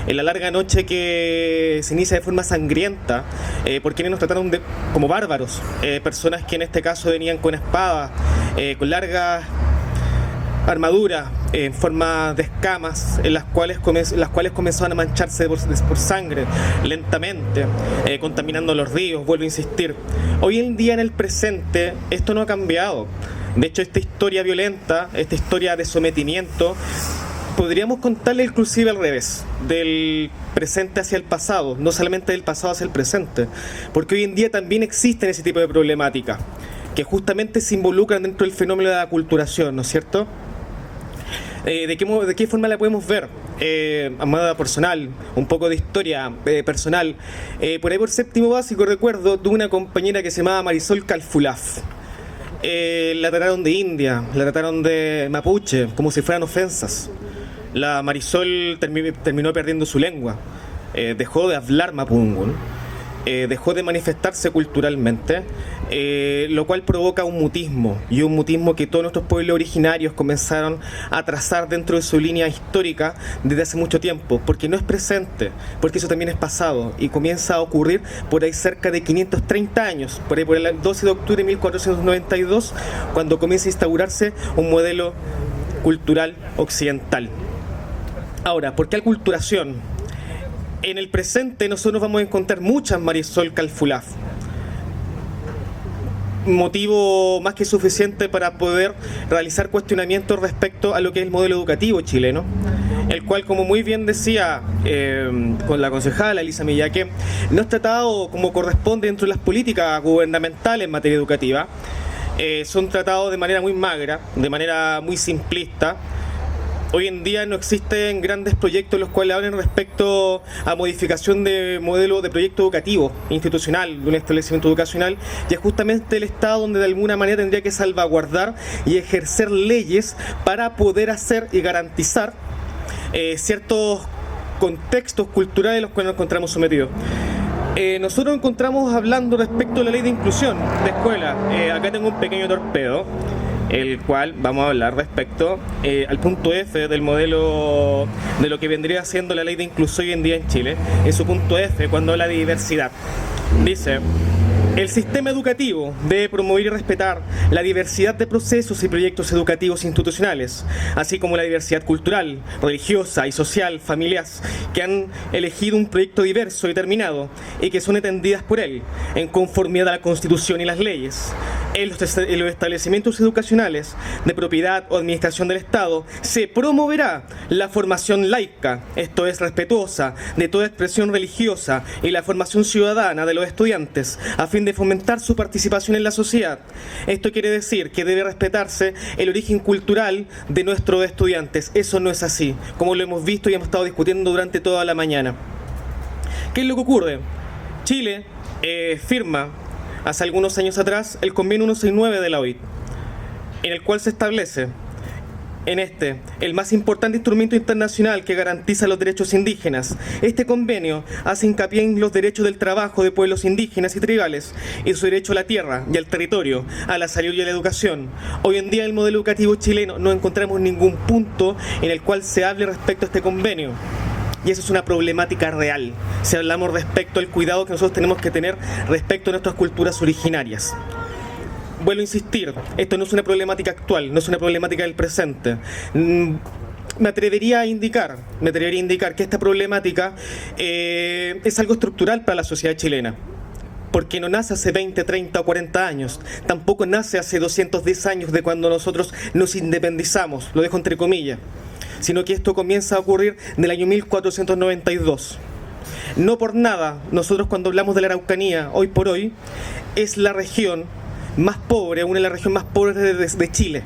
En la larga noche que se inicia de forma sangrienta, por quienes nos trataron como bárbaros, personas que en este caso venían con espadas, con largas armaduras en forma de escamas, en las cuales comenzaban a mancharse por sangre lentamente, contaminando los ríos. Vuelvo a insistir, hoy en día en el presente esto no ha cambiado. De hecho, esta historia violenta, esta historia de sometimiento, podríamos contarle inclusive al revés, del presente hacia el pasado, no solamente del pasado hacia el presente, porque hoy en día también existen ese tipo de problemáticas que justamente se involucran dentro del fenómeno de la aculturación, ¿no es cierto? ¿De qué forma la podemos ver? a modo personal, un poco de historia personal. Por ahí por séptimo básico recuerdo, tuve una compañera que se llamaba Marisol Calfulaf. La trataron de india, la trataron de mapuche, como si fueran ofensas. La Marisol terminó perdiendo su lengua, dejó de hablar mapungún, dejó de manifestarse culturalmente, lo cual provoca un mutismo, y un mutismo que todos nuestros pueblos originarios comenzaron a trazar dentro de su línea histórica desde hace mucho tiempo, porque no es presente, porque eso también es pasado, y comienza a ocurrir por ahí cerca de 530 años, por ahí por el 12 de octubre de 1492, cuando comienza a instaurarse un modelo cultural occidental. Ahora, ¿por qué aculturación? En el presente nosotros vamos a encontrar muchas Marisol Calfulaf. Motivo más que suficiente para poder realizar cuestionamientos respecto a lo que es el modelo educativo chileno, el cual, como muy bien decía con la concejala Elisa Millaque, no es tratado como corresponde dentro de las políticas gubernamentales en materia educativa. Son tratados de manera muy magra, de manera muy simplista. Hoy en día no existen grandes proyectos los cuales hablen respecto a modificación de modelo de proyecto educativo, institucional, de un establecimiento educacional, y es justamente el Estado donde de alguna manera tendría que salvaguardar y ejercer leyes para poder hacer y garantizar ciertos contextos culturales a los cuales nos encontramos sometidos. Nosotros nos encontramos hablando respecto a la ley de inclusión de escuela. Acá tengo un pequeño torpedo, el cual vamos a hablar respecto al punto F del modelo de lo que vendría siendo la ley de inclusión hoy en día en Chile. En su punto F, cuando habla de diversidad, dice: el sistema educativo debe promover y respetar la diversidad de procesos y proyectos educativos institucionales, así como la diversidad cultural, religiosa y social, familiares, que han elegido un proyecto diverso y determinado y que son entendidas por él, en conformidad a la Constitución y las leyes. En los establecimientos educacionales de propiedad o administración del Estado se promoverá la formación laica, esto es respetuosa, de toda expresión religiosa, y la formación ciudadana de los estudiantes, a fin de fomentar su participación en la sociedad. Esto quiere decir que debe respetarse el origen cultural de nuestros estudiantes. Eso no es así, como lo hemos visto y hemos estado discutiendo durante toda la mañana. ¿Qué es lo que ocurre? Chile firma hace algunos años atrás el convenio 169 de la OIT, en el cual se establece el más importante instrumento internacional que garantiza los derechos indígenas. Este convenio hace hincapié en los derechos del trabajo de pueblos indígenas y tribales, y su derecho a la tierra y al territorio, a la salud y a la educación. Hoy en día en el modelo educativo chileno no encontramos ningún punto en el cual se hable respecto a este convenio. Y eso es una problemática real, si hablamos respecto al cuidado que nosotros tenemos que tener respecto a nuestras culturas originarias. Vuelvo a insistir, esto no es una problemática actual, no es una problemática del presente. Me atrevería a indicar que esta problemática es algo estructural para la sociedad chilena, porque no nace hace 20, 30 o 40 años, tampoco nace hace 210 años de cuando nosotros nos independizamos, lo dejo entre comillas, sino que esto comienza a ocurrir del año 1492. No por nada, nosotros cuando hablamos de la Araucanía, hoy por hoy, es la región más pobre, una de las regiones más pobres de Chile.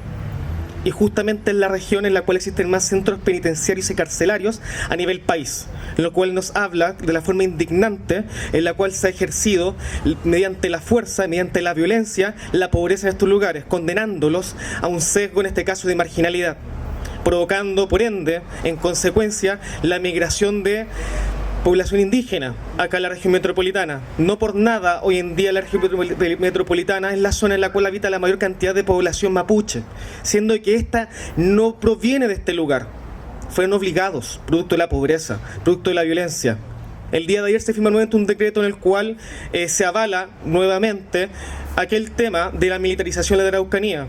Y justamente es la región en la cual existen más centros penitenciarios y carcelarios a nivel país, lo cual nos habla de la forma indignante en la cual se ha ejercido mediante la fuerza, mediante la violencia, la pobreza en estos lugares, condenándolos a un sesgo, en este caso de marginalidad, provocando por ende, en consecuencia, la migración de población indígena acá en la región metropolitana. No por nada hoy en día la región metropolitana es la zona en la cual habita la mayor cantidad de población mapuche, siendo que esta no proviene de este lugar. Fueron obligados, producto de la pobreza, producto de la violencia. El día de ayer se firmó nuevamente un decreto en el cual se avala nuevamente aquel tema de la militarización de la Araucanía.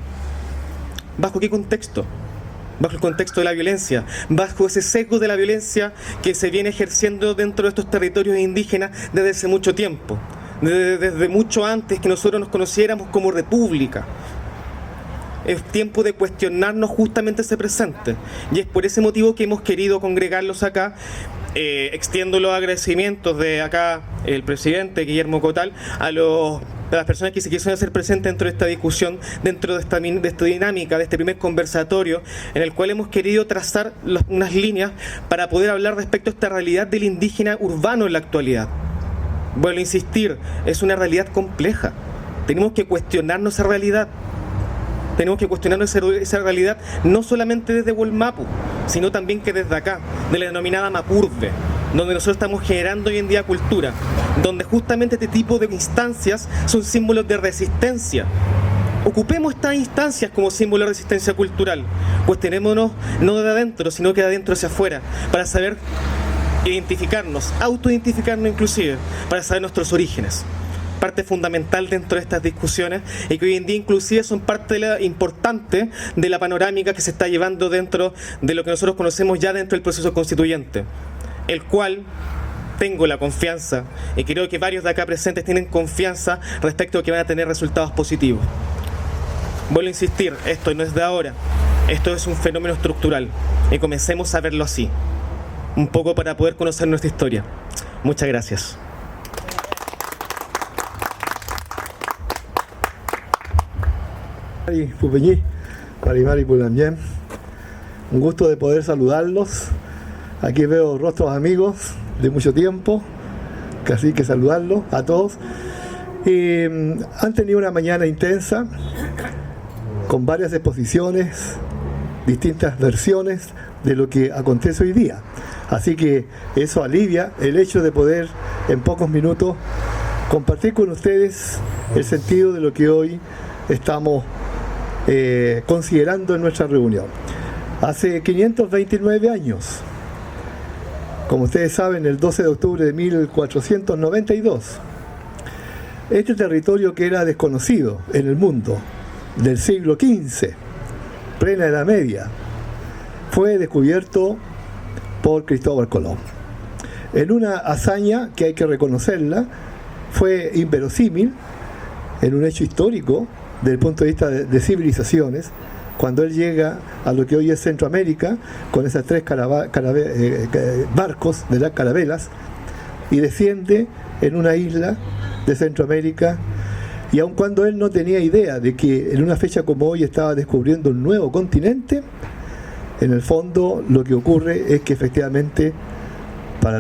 ¿Bajo qué contexto? Bajo el contexto de la violencia, bajo ese sesgo de la violencia que se viene ejerciendo dentro de estos territorios indígenas desde hace mucho tiempo, desde mucho antes que nosotros nos conociéramos como república. Es tiempo de cuestionarnos justamente ese presente, y es por ese motivo que hemos querido congregarlos acá. Extiendo los agradecimientos de acá el presidente Guillermo Cotal a los de las personas que se quisieron hacer presentes dentro de esta discusión, dentro de esta dinámica, de este primer conversatorio, en el cual hemos querido trazar unas líneas para poder hablar respecto a esta realidad del indígena urbano en la actualidad. Vuelvo a insistir, es una realidad compleja. Tenemos que cuestionarnos esa realidad. Tenemos que cuestionarnos esa realidad no solamente desde Wallmapu, sino también que desde acá, de la denominada Mapurbe, donde nosotros estamos generando hoy en día cultura, donde justamente este tipo de instancias son símbolos de resistencia. Ocupemos estas instancias como símbolo de resistencia cultural. Cuestionémonos no de adentro, sino que de adentro hacia afuera, para saber identificarnos, autoidentificarnos inclusive, para saber nuestros orígenes. Parte fundamental dentro de estas discusiones y que hoy en día inclusive son parte importante de la panorámica que se está llevando dentro de lo que nosotros conocemos ya dentro del proceso constituyente, el cual tengo la confianza, y creo que varios de acá presentes tienen confianza respecto a que van a tener resultados positivos. Vuelvo a insistir, esto no es de ahora, esto es un fenómeno estructural y comencemos a verlo así, un poco para poder conocer nuestra historia. Muchas gracias. Pupeñí, Marimari Pulamien. Un gusto de poder saludarlos. Aquí veo rostros amigos de mucho tiempo, casi que saludarlos a todos. Y han tenido una mañana intensa, con varias exposiciones, distintas versiones de lo que acontece hoy día. Así que eso alivia el hecho de poder en pocos minutos compartir con ustedes el sentido de lo que hoy estamos considerando en nuestra reunión. Hace 529 años, como ustedes saben, el 12 de octubre de 1492, este territorio que era desconocido en el mundo del siglo XV, plena Edad Media, fue descubierto por Cristóbal Colón. En una hazaña que hay que reconocerla, fue inverosímil, en un hecho histórico, desde el punto de vista de civilizaciones, cuando él llega a lo que hoy es Centroamérica, con esas 3 barcos de las carabelas, y desciende en una isla de Centroamérica, y aun cuando él no tenía idea de que en una fecha como hoy estaba descubriendo un nuevo continente, en el fondo lo que ocurre es que efectivamente para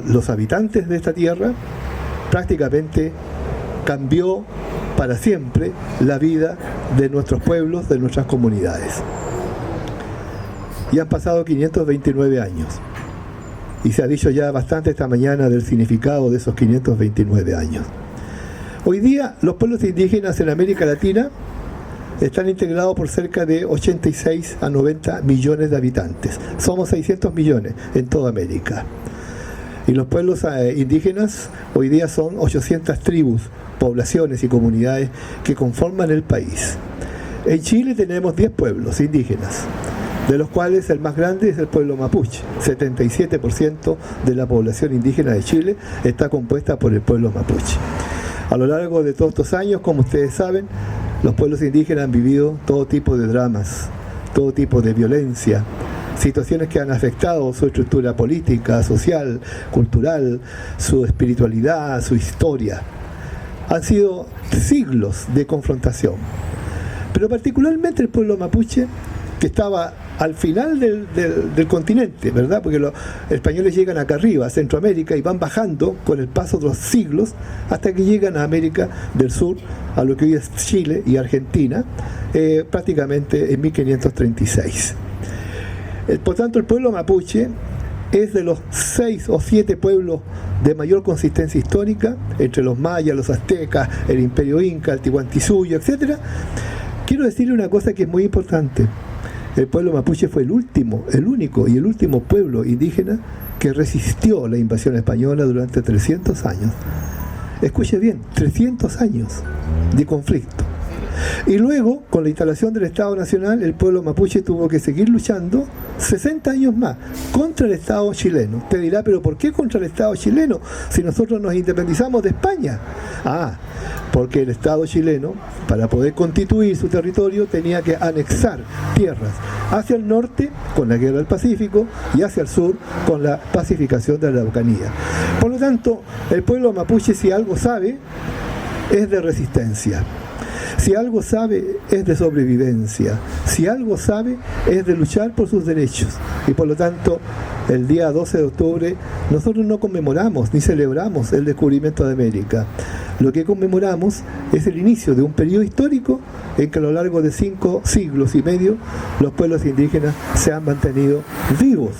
los habitantes de esta tierra prácticamente cambió para siempre la vida de nuestros pueblos, de nuestras comunidades. Y han pasado 529 años. Y se ha dicho ya bastante esta mañana del significado de esos 529 años. Hoy día los pueblos indígenas en América Latina están integrados por cerca de 86 a 90 millones de habitantes. Somos 600 millones en toda América. Y los pueblos indígenas hoy día son 800 tribus, poblaciones y comunidades que conforman el país. En Chile tenemos 10 pueblos indígenas, de los cuales el más grande es el pueblo mapuche. 77% de la población indígena de Chile está compuesta por el pueblo mapuche. A lo largo de todos estos años, como ustedes saben, los pueblos indígenas han vivido todo tipo de dramas, todo tipo de violencia, situaciones que han afectado su estructura política, social, cultural, su espiritualidad, su historia. Han sido siglos de confrontación. Pero particularmente el pueblo mapuche, que estaba al final del continente, ¿verdad? Porque los españoles llegan acá arriba, a Centroamérica, y van bajando con el paso de los siglos hasta que llegan a América del Sur, a lo que hoy es Chile y Argentina, prácticamente en 1536. Por tanto, el pueblo mapuche es de los 6 o 7 pueblos de mayor consistencia histórica, entre los mayas, los aztecas, el imperio inca, el Tihuantinsuyo, etc. Quiero decirle una cosa que es muy importante. El pueblo mapuche fue el único y el último pueblo indígena que resistió la invasión española durante 300 años. Escuche bien, 300 años de conflicto. Y luego, con la instalación del Estado Nacional, el pueblo mapuche tuvo que seguir luchando 60 años más contra el Estado chileno. Usted dirá, ¿pero por qué contra el Estado chileno si nosotros nos independizamos de España? Porque el Estado chileno, para poder constituir su territorio, tenía que anexar tierras hacia el norte con la Guerra del Pacífico y hacia el sur con la pacificación de la Araucanía. Por lo tanto, el pueblo mapuche, si algo sabe, es de resistencia. Si algo sabe, es de sobrevivencia. Si algo sabe, es de luchar por sus derechos. Y por lo tanto, el día 12 de octubre, nosotros no conmemoramos ni celebramos el descubrimiento de América. Lo que conmemoramos es el inicio de un periodo histórico en que a lo largo de 5 siglos y medio los pueblos indígenas se han mantenido vivos,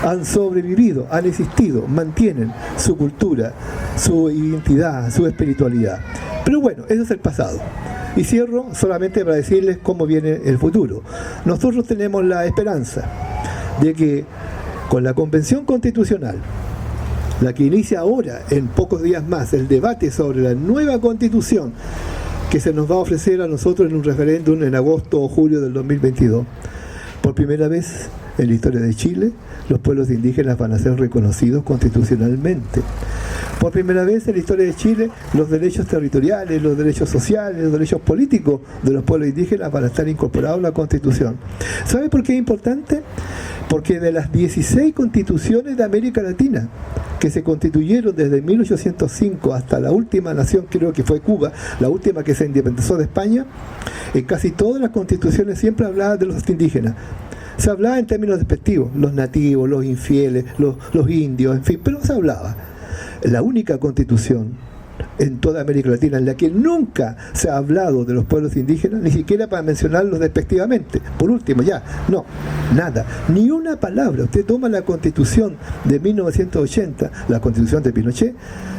han sobrevivido, han existido, mantienen su cultura, su identidad, su espiritualidad. Pero bueno, eso es el pasado. Y cierro solamente para decirles cómo viene el futuro. Nosotros tenemos la esperanza de que con la Convención Constitucional, la que inicia ahora, en pocos días más, el debate sobre la nueva Constitución que se nos va a ofrecer a nosotros en un referéndum en agosto o julio del 2022, por primera vez en la historia de Chile, los pueblos indígenas van a ser reconocidos constitucionalmente. Por primera vez en la historia de Chile, los derechos territoriales, los derechos sociales, los derechos políticos de los pueblos indígenas van a estar incorporados a la Constitución. ¿Sabe por qué es importante? Porque de las 16 constituciones de América Latina que se constituyeron desde 1805 hasta la última nación, creo que fue Cuba, la última que se independizó de España, en casi todas las constituciones siempre hablaban de los indígenas. Se hablaba en términos despectivos, los nativos, los infieles, los indios, en fin, pero no se hablaba. La única constitución en toda América Latina en la que nunca se ha hablado de los pueblos indígenas, ni siquiera para mencionarlos despectivamente. Por último, ya, no, nada, ni una palabra. Usted toma la Constitución de 1980, la Constitución de Pinochet,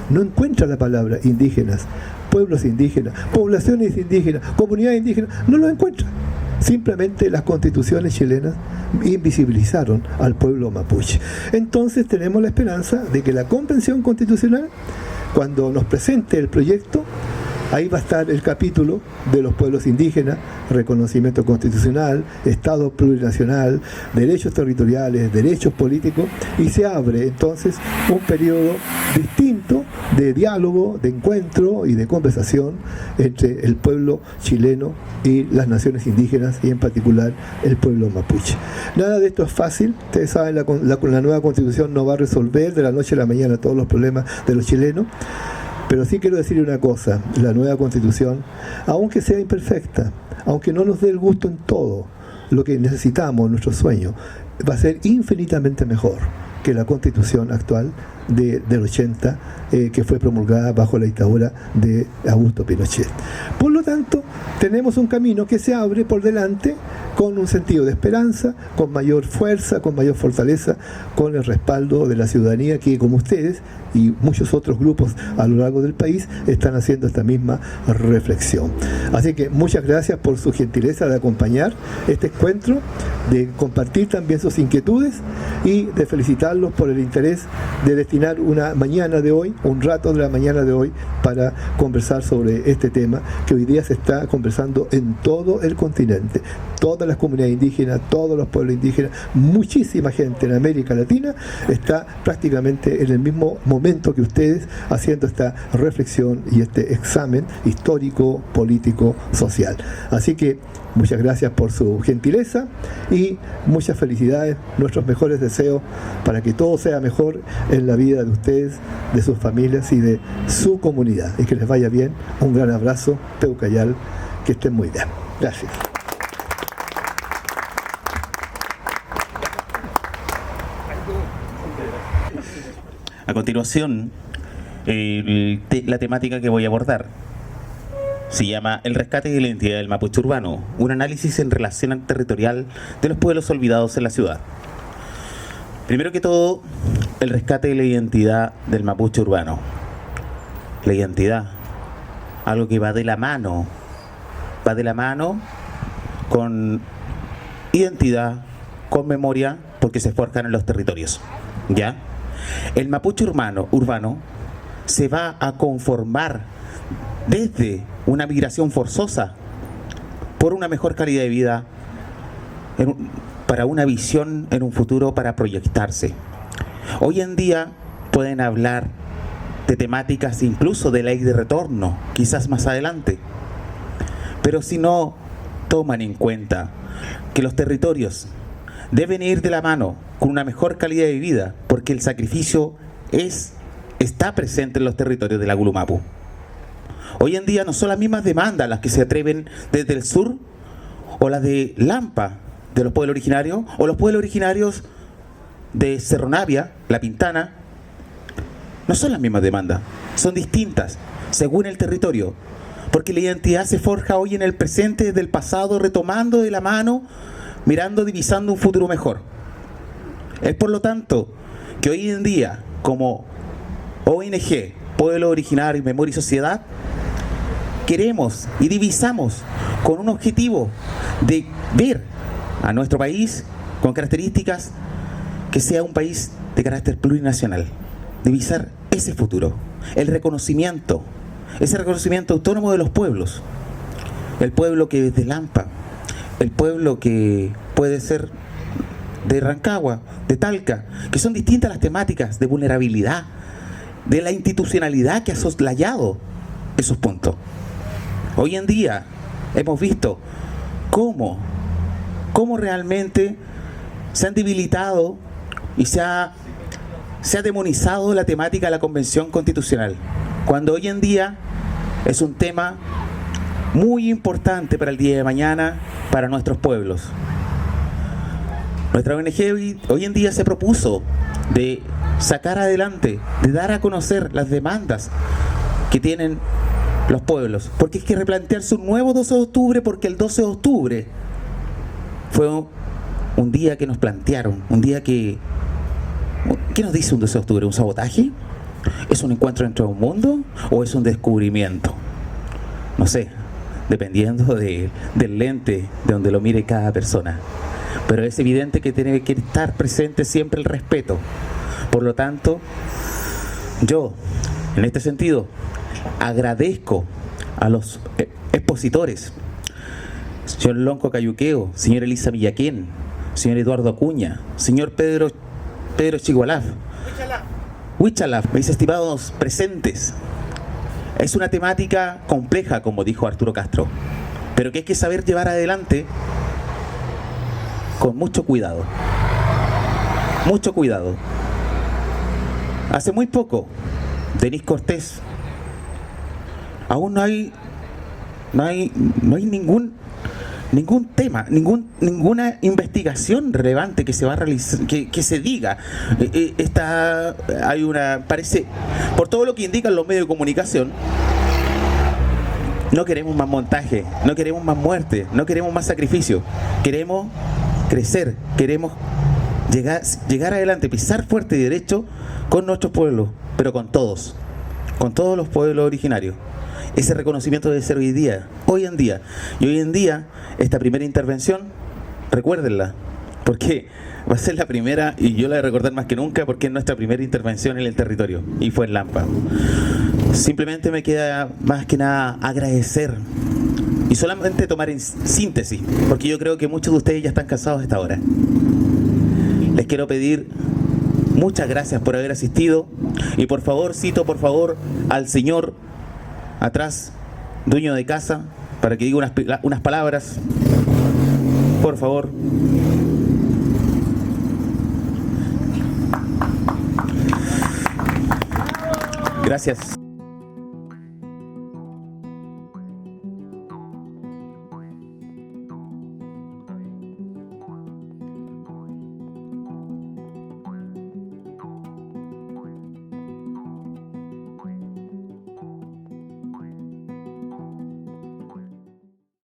no encuentra la palabra indígenas, pueblos indígenas, poblaciones indígenas, comunidades indígenas, no lo encuentra. Simplemente las constituciones chilenas invisibilizaron al pueblo mapuche. Entonces tenemos la esperanza de que la Convención Constitucional, cuando nos presente el proyecto, ahí va a estar el capítulo de los pueblos indígenas, reconocimiento constitucional, Estado plurinacional, derechos territoriales, derechos políticos, y se abre entonces un periodo distinto de diálogo, de encuentro y de conversación entre el pueblo chileno y las naciones indígenas, y en particular el pueblo mapuche. Nada de esto es fácil. Ustedes saben, la nueva Constitución no va a resolver de la noche a la mañana todos los problemas de los chilenos. Pero sí quiero decirle una cosa, la nueva Constitución, aunque sea imperfecta, aunque no nos dé el gusto en todo lo que necesitamos, nuestro sueño, va a ser infinitamente mejor que la Constitución actual del 80, que fue promulgada bajo la dictadura de Augusto Pinochet. Por lo tanto, tenemos un camino que se abre por delante con un sentido de esperanza, con mayor fuerza, con mayor fortaleza, con el respaldo de la ciudadanía que, como ustedes y muchos otros grupos a lo largo del país, están haciendo esta misma reflexión. Así que muchas gracias por su gentileza de acompañar este encuentro, de compartir también sus inquietudes y de felicitarlos por el interés de destinar una mañana de hoy, un rato de la mañana de hoy, para conversar sobre este tema que hoy día se está conversando en todo el continente. Todas las comunidades indígenas, todos los pueblos indígenas, muchísima gente en América Latina está prácticamente en el mismo momento que ustedes haciendo esta reflexión y este examen histórico, político, social. Así que muchas gracias por su gentileza y muchas felicidades, nuestros mejores deseos para que todo sea mejor en la vida de ustedes, de sus familias y de su comunidad. Y que les vaya bien. Un gran abrazo, Peucayal, que estén muy bien. Gracias. A continuación, la temática que voy a abordar se llama El rescate de la identidad del mapuche urbano, un análisis en relación territorial de los pueblos olvidados en la ciudad. Primero que todo, el rescate de la identidad del mapuche urbano. La identidad, algo que va de la mano con identidad, con memoria, porque se forjan en los territorios, ¿ya? El mapuche urbano se va a conformar desde una migración forzosa por una mejor calidad de vida, para una visión en un futuro, para proyectarse. Hoy en día pueden hablar de temáticas incluso de ley de retorno, quizás más adelante, pero si no toman en cuenta que los territorios deben ir de la mano con una mejor calidad de vida, porque el sacrificio está presente en los territorios de la Gulumapu. Hoy en día no son las mismas demandas las que se atreven desde el sur o las de Lampa, de los pueblos originarios, o los pueblos originarios de Cerro Navia, La Pintana. No son las mismas demandas, son distintas según el territorio, porque la identidad se forja hoy en el presente desde el pasado, retomando de la mano, mirando, divisando un futuro mejor. Es por lo tanto que hoy en día, como ONG, Pueblo Originario, Memoria y Sociedad, queremos y divisamos con un objetivo de ver a nuestro país con características que sea un país de carácter plurinacional, divisar ese futuro, el reconocimiento, ese reconocimiento autónomo de los pueblos, el pueblo que es de Lampa, el pueblo que puede ser de Rancagua, de Talca, que son distintas las temáticas de vulnerabilidad, de la institucionalidad que ha soslayado esos puntos. Hoy en día hemos visto cómo realmente se han debilitado y se ha demonizado la temática de la Convención Constitucional, cuando hoy en día es un tema muy importante para el día de mañana, para nuestros pueblos. Nuestra ONG hoy en día se propuso de sacar adelante, de dar a conocer las demandas que tienen los pueblos, porque hay que replantearse un nuevo 12 de octubre, porque el 12 de octubre fue un día que nos plantearon, un día que... ¿Qué nos dice un 12 de octubre? ¿Un sabotaje? ¿Es un encuentro dentro de un mundo o es un descubrimiento? No sé, dependiendo del lente de donde lo mire cada persona. Pero es evidente que tiene que estar presente siempre el respeto. Por lo tanto, yo, en este sentido, agradezco a los expositores, señor Lonco Cayuqueo, señor Elisa Villaquén, señor Eduardo Acuña, señor Pedro Chigualaf, Huichalaf, mis estimados presentes. Es una temática compleja, como dijo Arturo Castro, pero que hay que saber llevar adelante con mucho cuidado. Mucho cuidado. Hace muy poco, Denis Cortés, aún no hay ningún tema, ninguna investigación relevante que se va a realizar, que se diga. Parece, por todo lo que indican los medios de comunicación, no queremos más montaje, no queremos más muerte, no queremos más sacrificio. Queremos crecer, queremos llegar adelante, pisar fuerte y derecho con nuestros pueblos, pero con todos los pueblos originarios. Ese reconocimiento debe ser hoy en día. Y hoy en día, esta primera intervención, recuérdenla, porque va a ser la primera, y yo la voy a recordar más que nunca, porque es nuestra primera intervención en el territorio, y fue en Lampa. Simplemente me queda más que nada agradecer, y solamente tomar en síntesis, porque yo creo que muchos de ustedes ya están cansados a esta hora. Les quiero pedir muchas gracias por haber asistido, y por favor, cito por favor al señor atrás, dueño de casa, para que diga unas palabras, por favor. Gracias.